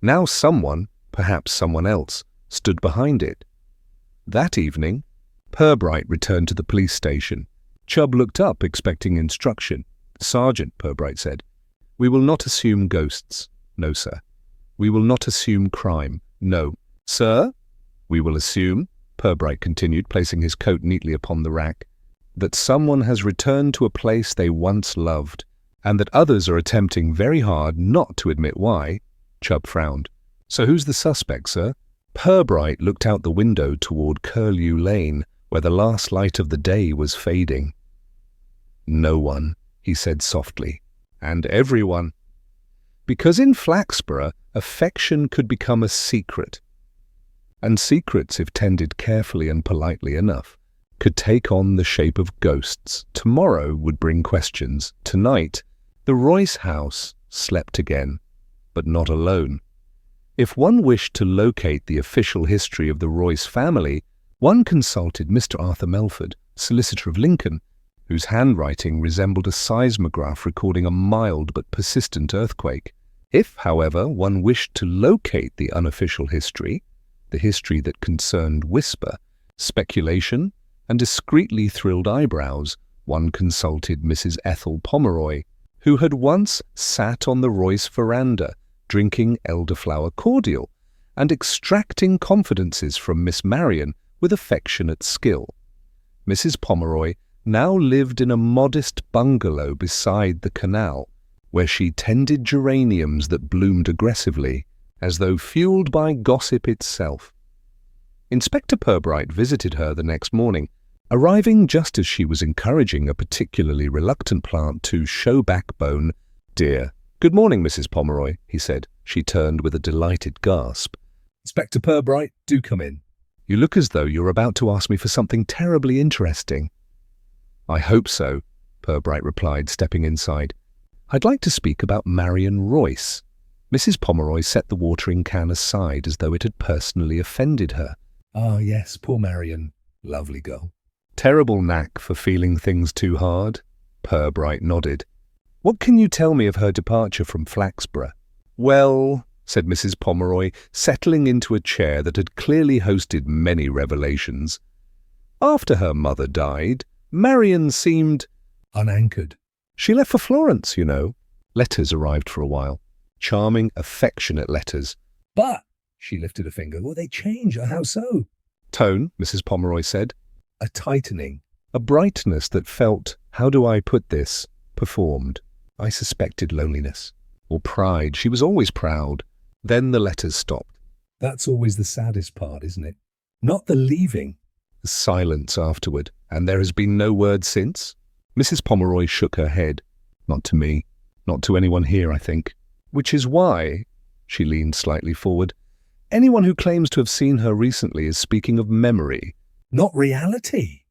Now someone, perhaps someone else, stood behind it. That evening, Purbright returned to the police station. Chubb looked up, expecting instruction. "Sergeant," Purbright said, "we will not assume ghosts." "No, sir." "We will not assume crime." "No." "Sir?" "We will assume," Purbright continued, placing his coat neatly upon the rack, "that someone has returned to a place they once loved, and that others are attempting very hard not to admit why." Chubb frowned. "So who's the suspect, sir?" Purbright looked out the window toward Curlew Lane, where the last light of the day was fading. "No one," he said softly, "and everyone." Because in Flaxborough, affection could become a secret. And secrets, if tended carefully and politely enough, could take on the shape of ghosts. Tomorrow would bring questions. Tonight, the Royce house slept again, but not alone. If one wished to locate the official history of the Royce family, one consulted Mr. Arthur Melford, solicitor of Lincoln, whose handwriting resembled a seismograph recording a mild but persistent earthquake. If, however, one wished to locate the unofficial history, the history that concerned whisper, speculation, and discreetly thrilled eyebrows, one consulted Mrs. Ethel Pomeroy, who had once sat on the Royce veranda, drinking elderflower cordial, and extracting confidences from Miss Marion with affectionate skill. Mrs. Pomeroy now lived in a modest bungalow beside the canal, where she tended geraniums that bloomed aggressively, as though fueled by gossip itself. Inspector Purbright visited her the next morning, arriving just as she was encouraging a particularly reluctant plant to show backbone. "Dear, good morning, Mrs. Pomeroy," he said. She turned with a delighted gasp. "Inspector Purbright, do come in." "You look as though you're about to ask me for something terribly interesting." "I hope so," Purbright replied, stepping inside. "I'd like to speak about Marion Royce." Mrs. Pomeroy set the watering can aside as though it had personally offended her. "Ah, yes, poor Marion. Lovely girl." "Terrible knack for feeling things too hard." Purbright nodded. "What can you tell me of her departure from Flaxborough?" "Well," said Mrs. Pomeroy, settling into a chair that had clearly hosted many revelations, "after her mother died, Marion seemed unanchored. She left for Florence, you know." Letters arrived for a while. Charming, affectionate letters. "But," she lifted a finger, "will they change? How so?" "Tone," Mrs. Pomeroy said. "A tightening." "A brightness that felt, how do I put this, performed." I suspected loneliness. Or pride. She was always proud. Then the letters stopped. "That's always the saddest part, isn't it? Not the leaving." The silence afterward. "And there has been no word since?" Mrs. Pomeroy shook her head. "Not to me. Not to anyone here, I think. Which is why," she leaned slightly forward, "anyone who claims to have seen her recently is speaking of memory." "Not reality."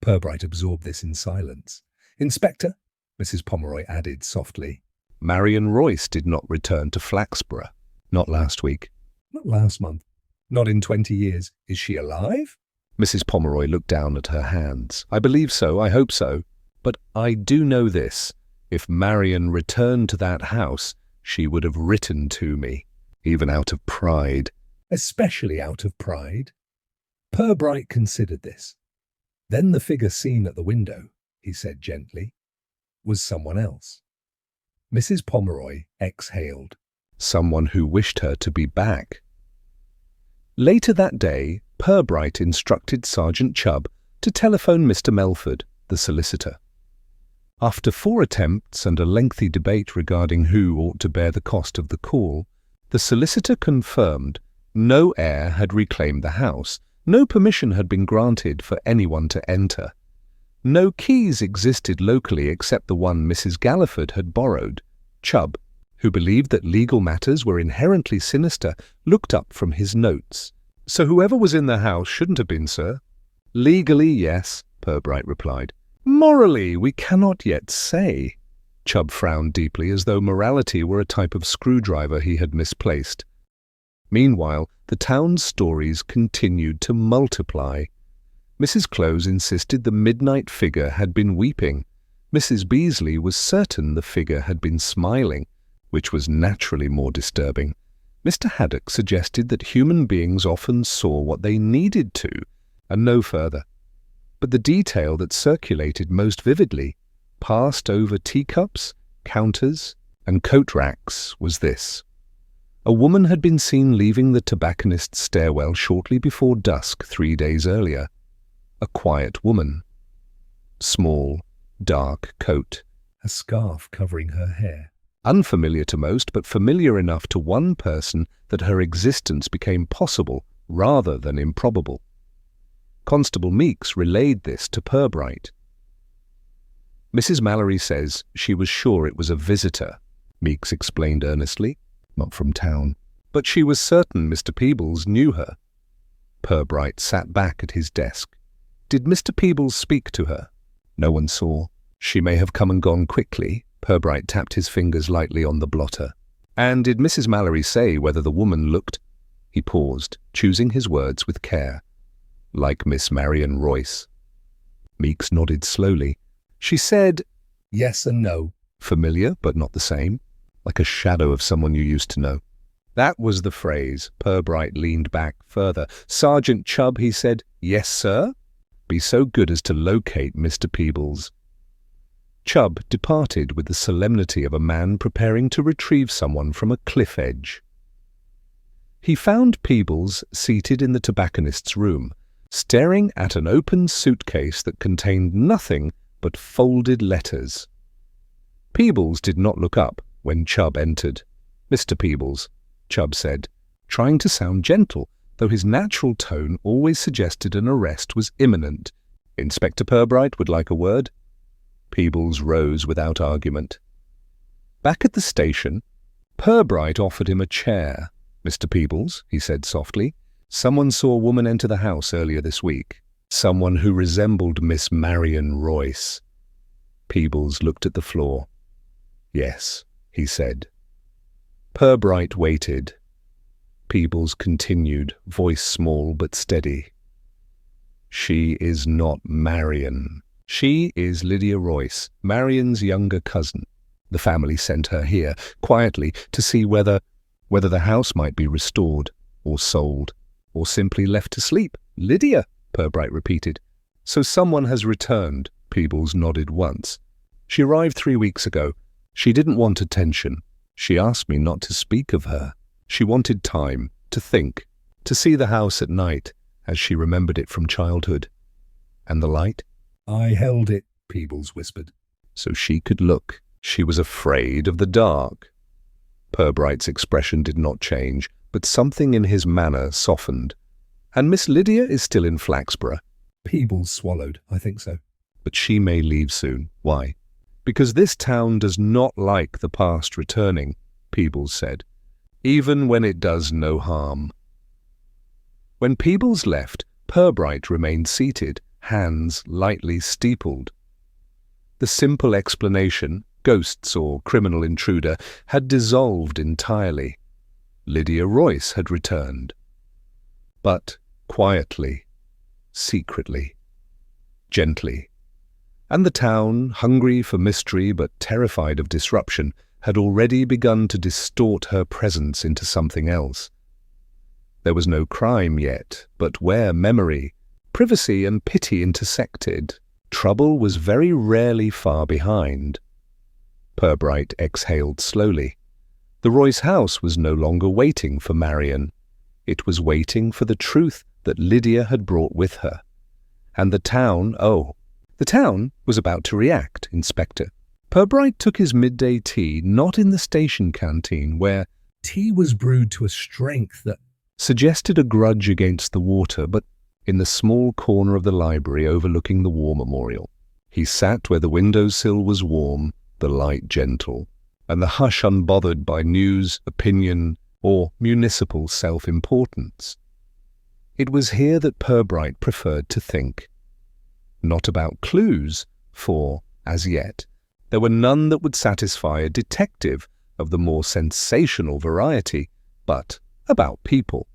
Purbright absorbed this in silence. "Inspector," Mrs. Pomeroy added softly. "Marion Royce did not return to Flaxborough. Not last week." "Not last month. Not in 20 years. Is she alive?" Mrs. Pomeroy looked down at her hands. "I believe so. I hope so. But I do know this. If Marion returned to that house, she would have written to me, even out of pride." "Especially out of pride." Purbright considered this. Then the figure seen at the window. he said gently, was someone else. Mrs. Pomeroy exhaled. Someone who wished her to be back. Later that day, Purbright instructed Sergeant Chubb to telephone Mr. Melford, the solicitor. After 4 attempts and a lengthy debate regarding who ought to bear the cost of the call, the solicitor confirmed no heir had reclaimed the house, no permission had been granted for anyone to enter. No keys existed locally except the one Mrs. Galliford had borrowed. Chubb, who believed that legal matters were inherently sinister, looked up from his notes. "So whoever was in the house shouldn't have been, sir?" "Legally, yes," Purbright replied. "Morally, we cannot yet say." Chubb frowned deeply, as though morality were a type of screwdriver he had misplaced. Meanwhile, the town's stories continued to multiply. Mrs. Close insisted the midnight figure had been weeping. Mrs. Beasley was certain the figure had been smiling, which was naturally more disturbing. Mr. Haddock suggested that human beings often saw what they needed to, and no further. But the detail that circulated most vividly, passed over teacups, counters, and coat racks, was this. A woman had been seen leaving the tobacconist's stairwell shortly before dusk 3 days earlier. A quiet woman. Small, dark coat. A scarf covering her hair. Unfamiliar to most, but familiar enough to one person that her existence became possible rather than improbable. Constable Meeks relayed this to Purbright. "Mrs. Mallory says she was sure it was a visitor," Meeks explained earnestly. "Not from town. But she was certain Mr. Peebles knew her." Purbright sat back at his desk. "Did Mr. Peebles speak to her?" "No one saw. She may have come and gone quickly." Purbright tapped his fingers lightly on the blotter. "And did Mrs. Mallory say whether the woman looked—" He paused, choosing his words with care. "Like Miss Marion Royce?" Meeks nodded slowly. "She said—" "Yes and no." "Familiar, but not the same. Like a shadow of someone you used to know." That was the phrase. Purbright leaned back further. "Sergeant Chubb," he said. "Yes, sir?" "Be so good as to locate Mr. Peebles." Chubb departed with the solemnity of a man preparing to retrieve someone from a cliff edge. He found Peebles seated in the tobacconist's room, staring at an open suitcase that contained nothing but folded letters. Peebles did not look up when Chubb entered. "Mr. Peebles," Chubb said, trying to sound gentle, though his natural tone always suggested an arrest was imminent. "Inspector Purbright would like a word." Peebles rose without argument. Back at the station, Purbright offered him a chair. "Mr. Peebles," he said softly, "someone saw a woman enter the house earlier this week. Someone who resembled Miss Marion Royce." Peebles looked at the floor. "Yes," he said. Purbright waited. Peebles continued, voice small but steady. "She is not Marion. She is Lydia Royce, Marion's younger cousin. The family sent her here, quietly, to see whether the house might be restored, or sold, or simply left to sleep." "Lydia," Purbright repeated. "So someone has returned." Peebles nodded once. "She arrived 3 weeks ago. She didn't want attention. She asked me not to speak of her. She wanted time, to think, to see the house at night, as she remembered it from childhood." "And the light?" "I held it," Peebles whispered. "So she could look. She was afraid of the dark." Purbright's expression did not change, but something in his manner softened. "And Miss Lydia is still in Flaxborough?" Peebles swallowed. "I think so." "But she may leave soon. Why?" "Because this town does not like the past returning," Peebles said, "even when it does no harm." When Peebles left, Purbright remained seated, hands lightly steepled. The simple explanation, ghosts or criminal intruder, had dissolved entirely. Lydia Royce had returned. But quietly, secretly, gently. And the town, hungry for mystery but terrified of disruption, had already begun to distort her presence into something else. There was no crime yet, but where memory, privacy and pity intersected, Trouble was very rarely far behind. Purbright exhaled slowly. The Royce house was no longer waiting for Marion. It was waiting for the truth that Lydia had brought with her. And the town was about to react, Inspector. Purbright took his midday tea not in the station canteen, where tea was brewed to a strength that suggested a grudge against the water, but in the small corner of the library overlooking the war memorial. He sat where the windowsill was warm, the light gentle, and the hush unbothered by news, opinion, or municipal self-importance. It was here that Purbright preferred to think. Not about clues, for, as yet, there were none that would satisfy a detective of the more sensational variety, but about people.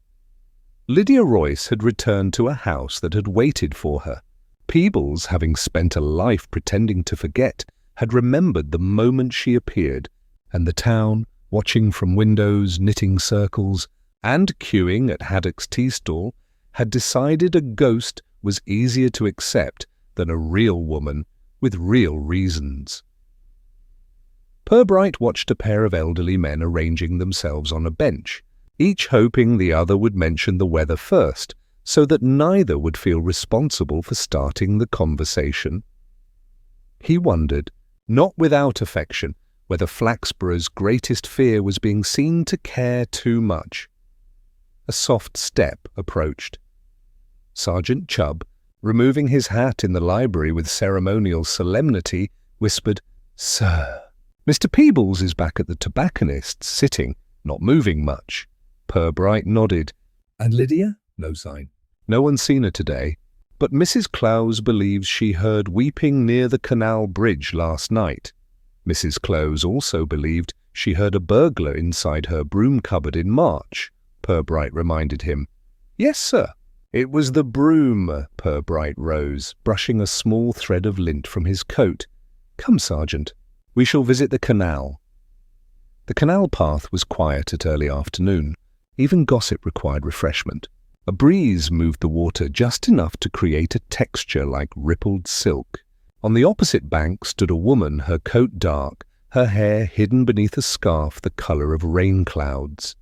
Lydia Royce had returned to a house that had waited for her. Peebles, having spent a life pretending to forget, had remembered the moment she appeared, and the town, watching from windows, knitting circles, and queuing at Haddock's tea stall, had decided a ghost was easier to accept than a real woman with real reasons. Purbright watched a pair of elderly men arranging themselves on a bench, each hoping the other would mention the weather first, so that neither would feel responsible for starting the conversation. He wondered, not without affection, whether Flaxborough's greatest fear was being seen to care too much. A soft step approached. Sergeant Chubb, removing his hat in the library with ceremonial solemnity, whispered, "Sir." "Mr. Peebles is back at the tobacconist's, sitting, not moving much." Purbright nodded. "And Lydia?" "No sign." "No one's seen her today, but Mrs. Clowes believes she heard weeping near the canal bridge last night. Mrs. Clowes also believed she heard a burglar inside her broom cupboard in March," Purbright reminded him. "Yes, sir." "It was the broom." Purbright rose, brushing a small thread of lint from his coat. "Come, Sergeant. We shall visit the canal." The canal path was quiet at early afternoon. Even gossip required refreshment. A breeze moved the water just enough to create a texture like rippled silk. On the opposite bank stood a woman, her coat dark, her hair hidden beneath a scarf the colour of rain clouds.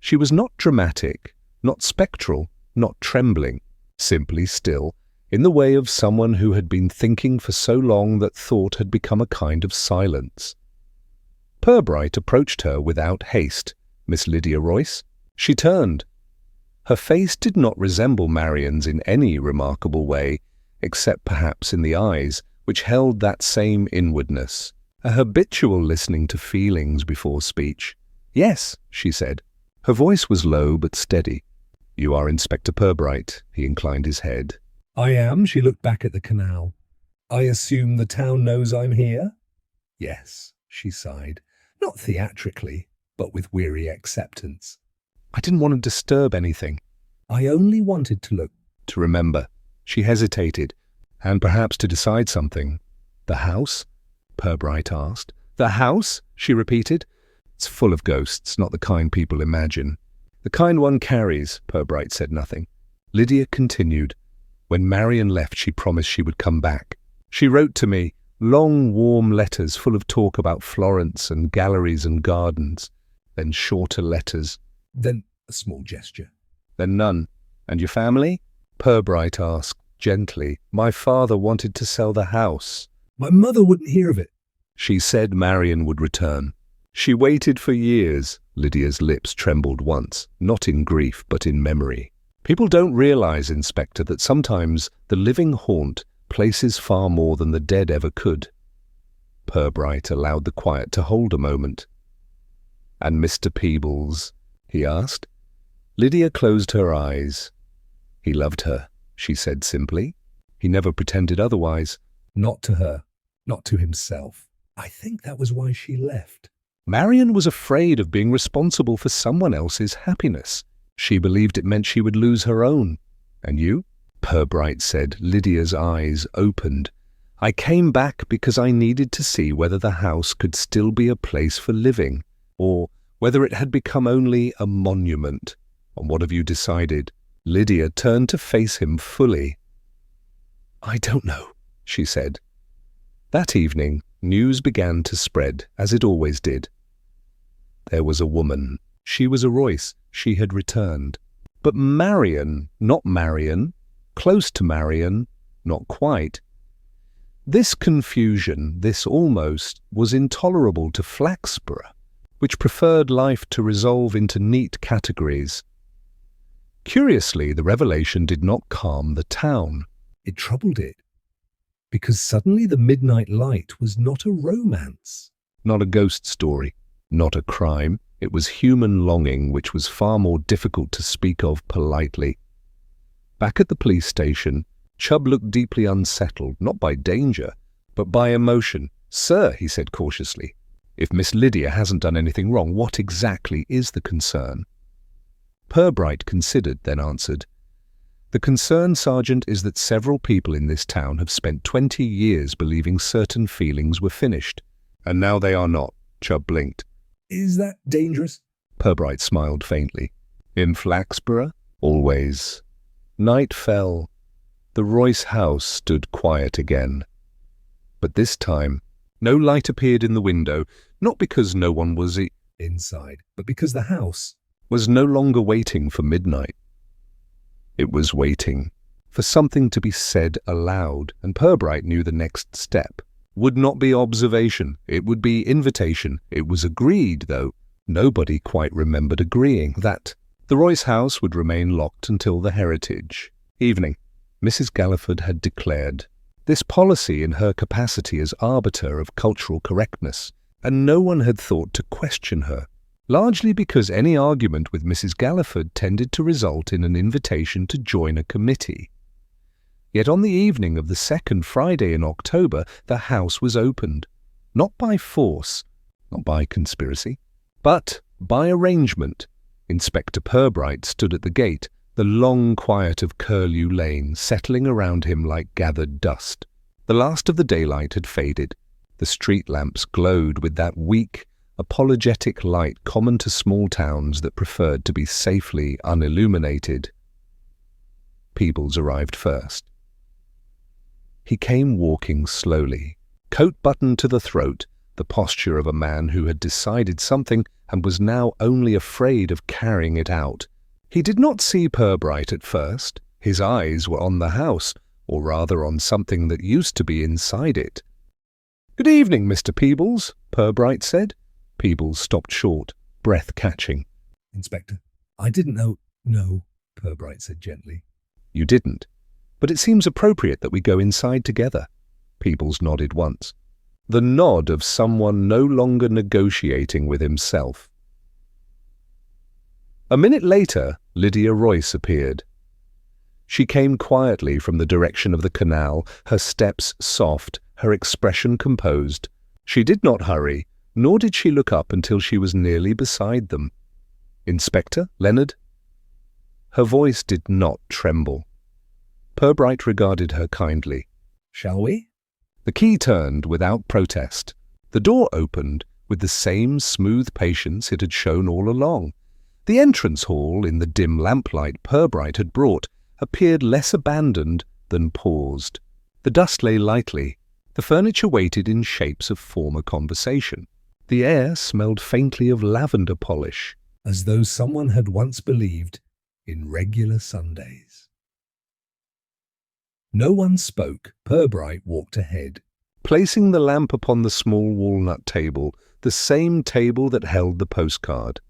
She was not dramatic, not spectral, not trembling, simply still, in the way of someone who had been thinking for so long that thought had become a kind of silence. Purbright approached her without haste. "Miss Lydia Royce?" She turned. Her face did not resemble Marion's in any remarkable way, except perhaps in the eyes, which held that same inwardness, a habitual listening to feelings before speech. "Yes," she said. Her voice was low but steady. "You are Inspector Purbright." He inclined his head. "I am." She looked back at the canal. "I assume the town knows I'm here?" "Yes," she sighed. Not theatrically, but with weary acceptance. "I didn't want to disturb anything." "I only wanted to look." "To remember." She hesitated, and perhaps to decide something. "The house?" Purbright asked. "The house?" she repeated. "It's full of ghosts, not the kind people imagine." "The kind one carries." Purbright said nothing. Lydia continued. "When Marion left, she promised she would come back. She wrote to me, long, warm letters full of talk about Florence and galleries and gardens, then shorter letters." Then a small gesture. "Then none. And your family?" Purbright asked gently. "My father wanted to sell the house." "My mother wouldn't hear of it." "She said Marion would return." "She waited for years." Lydia's lips trembled once, not in grief but in memory. "People don't realize, Inspector, that sometimes the living haunt places far more than the dead ever could." Purbright allowed the quiet to hold a moment. "And Mr. Peebles?" he asked. Lydia closed her eyes. "He loved her," she said simply. "He never pretended otherwise." "Not to her, not to himself. I think that was why she left." Marion was afraid of being responsible for someone else's happiness. She believed it meant she would lose her own. "And you?" Purbright said. Lydia's eyes opened. "I came back because I needed to see whether the house could still be a place for living, or whether it had become only a monument. And what have you decided?" Lydia turned to face him fully. "I don't know," she said. That evening, news began to spread, as it always did. There was a woman. She was a Royce. She had returned. But Marion, not Marion, close to Marion, not quite. This confusion, this almost, was intolerable to Flaxborough, which preferred life to resolve into neat categories. Curiously, the revelation did not calm the town. It troubled it, because suddenly the midnight light was not a romance. Not a ghost story, not a crime. It was human longing, which was far more difficult to speak of politely. Back at the police station, Chubb looked deeply unsettled, not by danger, but by emotion. "Sir," he said cautiously, "if Miss Lydia hasn't done anything wrong, what exactly is the concern?" Purbright considered, then answered, "The concern, Sergeant, is that several people in this town have spent 20 years believing certain feelings were finished, and now they are not." Chubb blinked. Is that dangerous? Purbright smiled faintly. "In Flaxborough? Always." Night fell. The Royce house stood quiet again. But this time, no light appeared in the window, not because no one was inside, but because the house was no longer waiting for midnight. It was waiting for something to be said aloud, and Purbright knew the next step would not be observation, it would be invitation. It was agreed, though nobody quite remembered agreeing, that the Royce house would remain locked until the heritage evening. Mrs. Galliford had declared this policy in her capacity as arbiter of cultural correctness, and no one had thought to question her, largely because any argument with Mrs. Galliford tended to result in an invitation to join a committee. Yet on the evening of the second Friday in October, the house was opened, not by force, not by conspiracy, but by arrangement. Inspector Purbright stood at the gate, the long quiet of Curlew Lane settling around him like gathered dust. The last of the daylight had faded. The street lamps glowed with that weak, apologetic light common to small towns that preferred to be safely unilluminated. Peebles arrived first. He came walking slowly, coat buttoned to the throat, the posture of a man who had decided something and was now only afraid of carrying it out. He did not see Purbright at first. His eyes were on the house, or rather on something that used to be inside it. "Good evening, Mr. Peebles," Purbright said. Peebles stopped short, breath catching. "Inspector, I didn't know—" "No," Purbright said gently. "You didn't? But it seems appropriate that we go inside together." Peebles nodded once. The nod of someone no longer negotiating with himself. A minute later, Lydia Royce appeared. She came quietly from the direction of the canal, her steps soft, her expression composed. She did not hurry, nor did she look up until she was nearly beside them. "Inspector, Leonard?" Her voice did not tremble. Purbright regarded her kindly. "Shall we?" The key turned without protest. The door opened with the same smooth patience it had shown all along. The entrance hall, in the dim lamplight Purbright had brought, appeared less abandoned than paused. The dust lay lightly. The furniture waited in shapes of former conversation. The air smelled faintly of lavender polish, as though someone had once believed in regular Sundays. No one spoke. Purbright walked ahead, placing the lamp upon the small walnut table, the same table that held the postcard.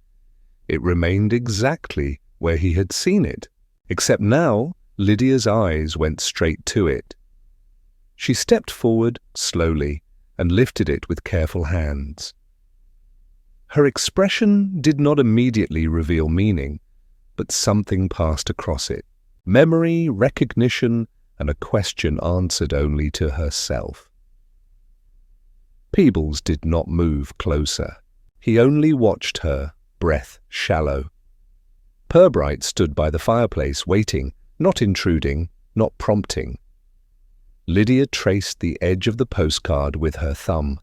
It remained exactly where he had seen it, except now Lydia's eyes went straight to it. She stepped forward slowly and lifted it with careful hands. Her expression did not immediately reveal meaning, but something passed across it. Memory, recognition, and a question answered only to herself. Peebles did not move closer. He only watched her, breath shallow. Purbright stood by the fireplace, waiting, not intruding, not prompting. Lydia traced the edge of the postcard with her thumb.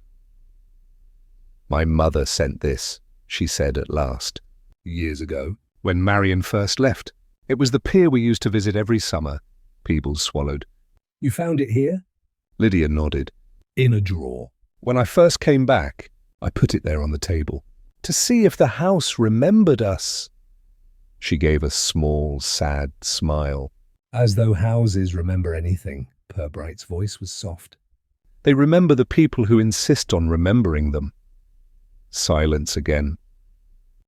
"My mother sent this," she said at last. "Years ago?" "When Marion first left. It was the pier we used to visit every summer." Peebles swallowed. You found it here? Lydia nodded. In a drawer. When I first came back, I put it there on the table, to see if the house remembered us. She gave a small, sad smile. As though houses remember anything. Purbright's voice was soft. They remember the people who insist on remembering them. Silence again.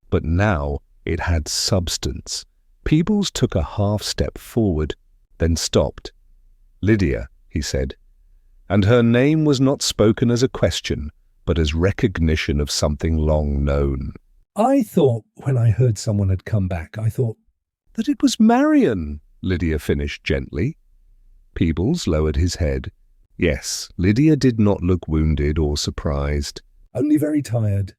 But now it had substance. Peebles took a half step forward, then stopped. Lydia, he said, and her name was not spoken as a question, but as recognition of something long known. I thought, when I heard someone had come back, I thought that it was Marion, Lydia finished gently. Peebles lowered his head. Yes, Lydia did not look wounded or surprised. Only very tired.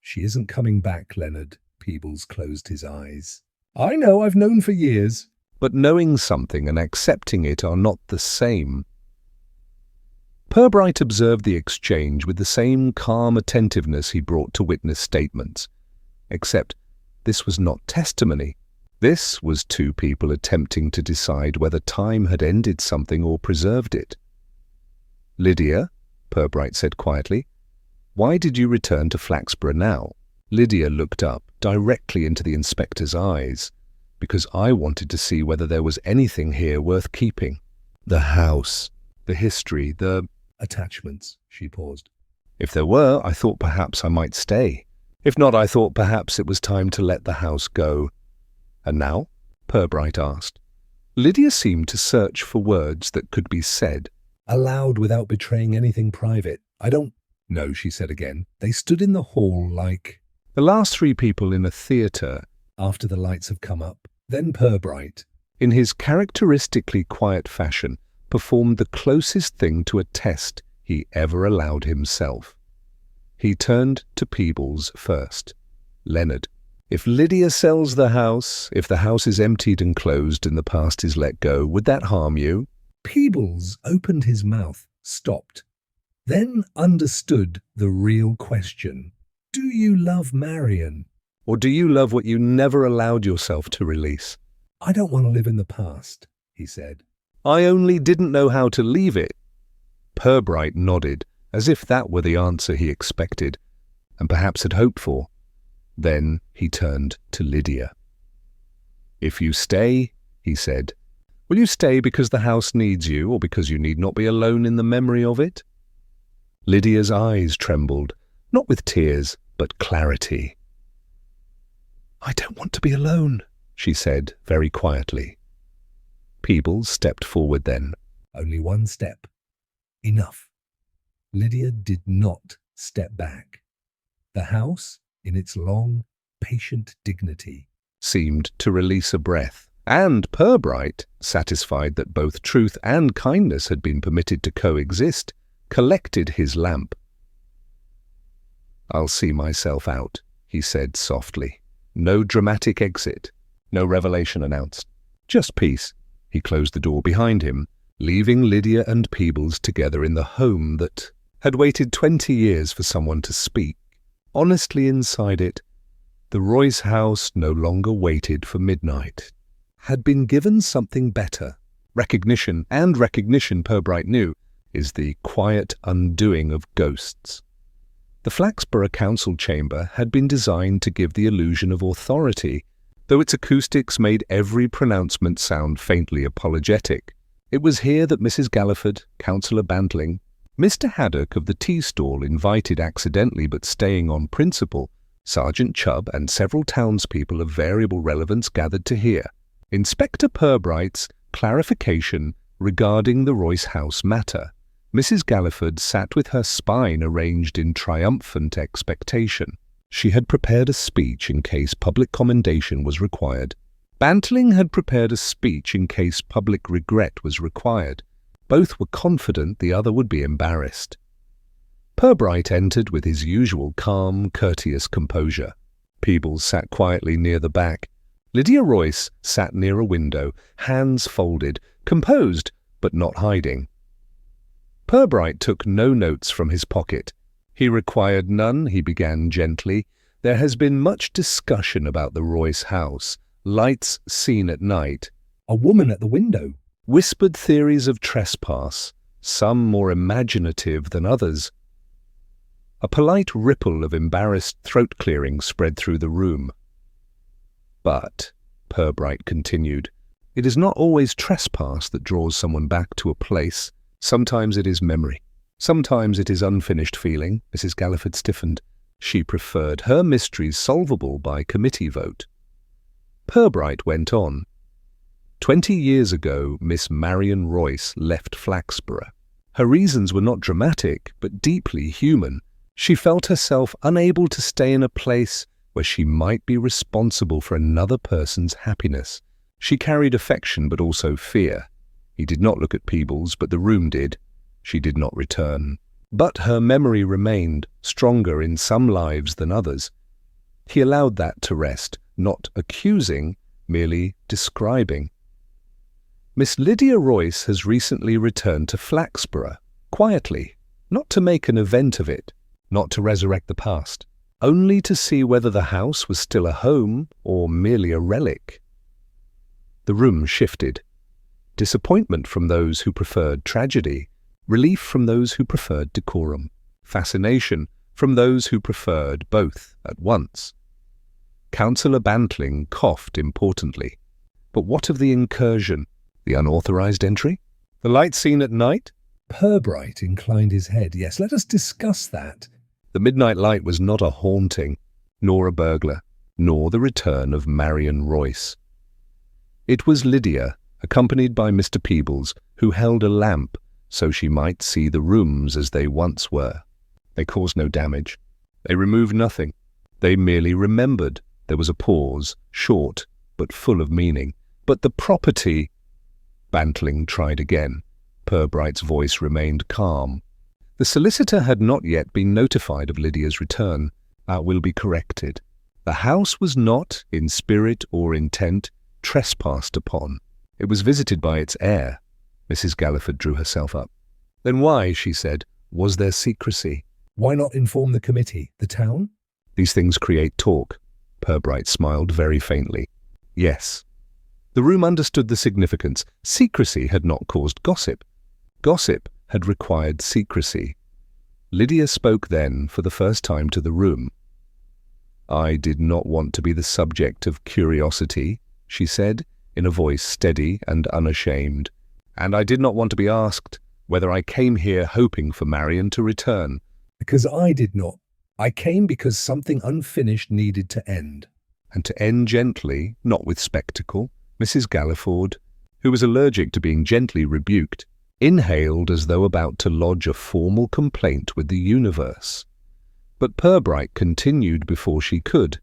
She isn't coming back, Leonard. Peebles closed his eyes. I know, I've known for years. But knowing something and accepting it are not the same. Purbright observed the exchange with the same calm attentiveness he brought to witness statements. Except this was not testimony. This was two people attempting to decide whether time had ended something or preserved it. Lydia, Purbright said quietly, why did you return to Flaxborough now? Lydia looked up directly into the inspector's eyes, because I wanted to see whether there was anything here worth keeping. The house, the history, the attachments, she paused. If there were, I thought perhaps I might stay. If not, I thought perhaps it was time to let the house go. And now? Purbright asked. Lydia seemed to search for words that could be said. Aloud without betraying anything private. I don't know, she said again. They stood in the hall like the last three people in a theatre. After the lights have come up. Then Purbright, in his characteristically quiet fashion, performed the closest thing to a test he ever allowed himself. He turned to Peebles first. Leonard, if Lydia sells the house, if the house is emptied and closed and the past is let go, would that harm you? Peebles opened his mouth, stopped, then understood the real question. Do you love Marion? Or do you love what you never allowed yourself to release? I don't want to live in the past, he said. I only didn't know how to leave it. Purbright nodded, as if that were the answer he expected, and perhaps had hoped for. Then he turned to Lydia. If you stay, he said, will you stay because the house needs you, or because you need not be alone in the memory of it? Lydia's eyes trembled, not with tears, but clarity. I don't want to be alone, she said very quietly. Peebles stepped forward then. Only one step. Enough. Lydia did not step back. The house, in its long, patient dignity, seemed to release a breath, and Purbright, satisfied that both truth and kindness had been permitted to coexist, collected his lamp. I'll see myself out, he said softly. No dramatic exit, no revelation announced. Just peace. He closed the door behind him, leaving Lydia and Peebles together in the home that had waited 20 years for someone to speak. Honestly inside it, the Royce house no longer waited for midnight. Had been given something better. Recognition, and recognition, Purbright knew, is the quiet undoing of ghosts. The Flaxborough Council chamber had been designed to give the illusion of authority, though its acoustics made every pronouncement sound faintly apologetic. It was here that Mrs. Galliford, Councillor Bantling, Mr. Haddock of the tea stall invited accidentally but staying on principle, Sergeant Chubb and several townspeople of variable relevance gathered to hear Inspector Purbright's clarification regarding the Royce House matter. Mrs. Galliford sat with her spine arranged in triumphant expectation. She had prepared a speech in case public commendation was required. Bantling had prepared a speech in case public regret was required. Both were confident the other would be embarrassed. Purbright entered with his usual calm, courteous composure. Peebles sat quietly near the back. Lydia Royce sat near a window, hands folded, composed, but not hiding. Purbright took no notes from his pocket. He required none, he began gently. There has been much discussion about the Royce house. Lights seen at night. A woman at the window. Whispered theories of trespass, some more imaginative than others. A polite ripple of embarrassed throat-clearing spread through the room. But, Purbright continued, it is not always trespass that draws someone back to a place. Sometimes it is memory. Sometimes it is unfinished feeling. Mrs. Galliford stiffened. She preferred her mysteries solvable by committee vote. Purbright went on. 20 years ago, Miss Marion Royce left Flaxborough. Her reasons were not dramatic, but deeply human. She felt herself unable to stay in a place where she might be responsible for another person's happiness. She carried affection but also fear. He did not look at Peebles, but the room did. She did not return. But her memory remained, stronger in some lives than others. He allowed that to rest, not accusing, merely describing. Miss Lydia Royce has recently returned to Flaxborough, quietly, not to make an event of it, not to resurrect the past, only to see whether the house was still a home or merely a relic. The room shifted. Disappointment from those who preferred tragedy, relief from those who preferred decorum, fascination from those who preferred both at once. Councillor Bantling coughed importantly. But what of the incursion, the unauthorized entry? The light seen at night? Purbright inclined his head. Yes, let us discuss that. The midnight light was not a haunting, nor a burglar, nor the return of Marion Royce. It was Lydia, accompanied by Mr. Peebles, who held a lamp so she might see the rooms as they once were. They caused no damage. They removed nothing. They merely remembered. There was a pause, short, but full of meaning. But the property... Bantling tried again. Purbright's voice remained calm. The solicitor had not yet been notified of Lydia's return. That will be corrected. The house was not, in spirit or intent, trespassed upon. It was visited by its heir. Mrs. Galliford drew herself up. Then why, she said, was there secrecy? Why not inform the committee, the town? These things create talk. Purbright smiled very faintly. Yes. The room understood the significance. Secrecy had not caused gossip. Gossip had required secrecy. Lydia spoke then for the first time to the room. I did not want to be the subject of curiosity, she said, in a voice steady and unashamed, and I did not want to be asked whether I came here hoping for Marion to return. Because I did not. I came because something unfinished needed to end. And to end gently, not with spectacle, Mrs. Galliford, who was allergic to being gently rebuked, inhaled as though about to lodge a formal complaint with the universe. But Purbright continued before she could.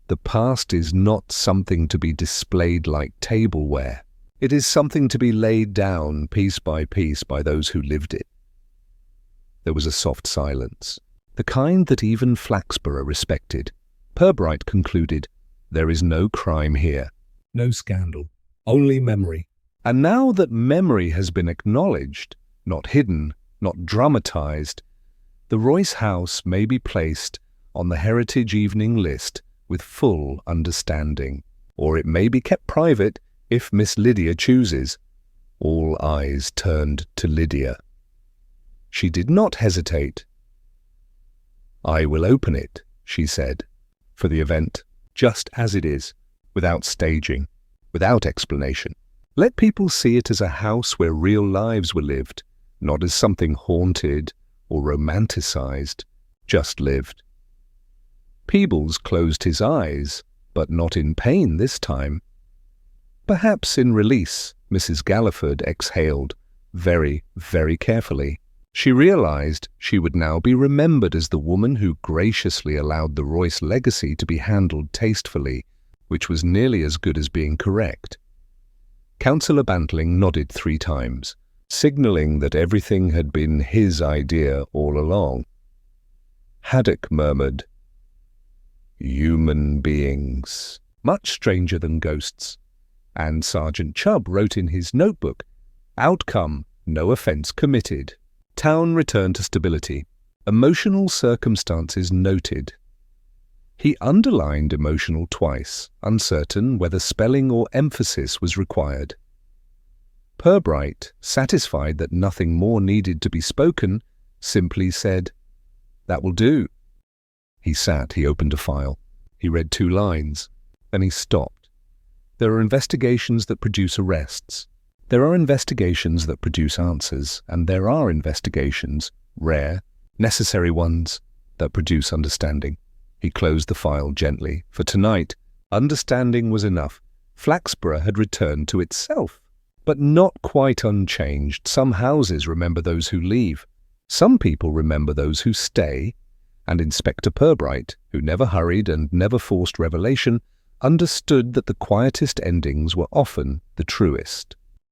The past is not something to be displayed like tableware. It is something to be laid down piece by those who lived it. There was a soft silence, the kind that even Flaxborough respected. Purbright concluded, there is no crime here. No scandal, only memory. And now that memory has been acknowledged, not hidden, not dramatized, the Royce house may be placed on the Heritage Evening list with full understanding, or it may be kept private if Miss Lydia chooses. All eyes turned to Lydia. She did not hesitate. I will open it, she said, for the event, just as it is, without staging, without explanation. Let people see it as a house where real lives were lived, not as something haunted or romanticized, just lived. Peebles closed his eyes, but not in pain this time. Perhaps in release, Mrs. Galliford exhaled, very, very carefully. She realized she would now be remembered as the woman who graciously allowed the Royce legacy to be handled tastefully, which was nearly as good as being correct. Councillor Bantling nodded 3 times, signalling that everything had been his idea all along. Haddock murmured, human beings, much stranger than ghosts. And Sergeant Chubb wrote in his notebook, outcome, no offence committed. Town returned to stability. Emotional circumstances noted. He underlined emotional twice, uncertain whether spelling or emphasis was required. Purbright, satisfied that nothing more needed to be spoken, simply said, "That will do." He sat, he opened a file. He read 2 lines. Then he stopped. There are investigations that produce arrests. There are investigations that produce answers. And there are investigations, rare, necessary ones, that produce understanding. He closed the file gently. For tonight, understanding was enough. Flaxborough had returned to itself. But not quite unchanged. Some houses remember those who leave. Some people remember those who stay. And Inspector Purbright, who never hurried and never forced revelation, understood that the quietest endings were often the truest.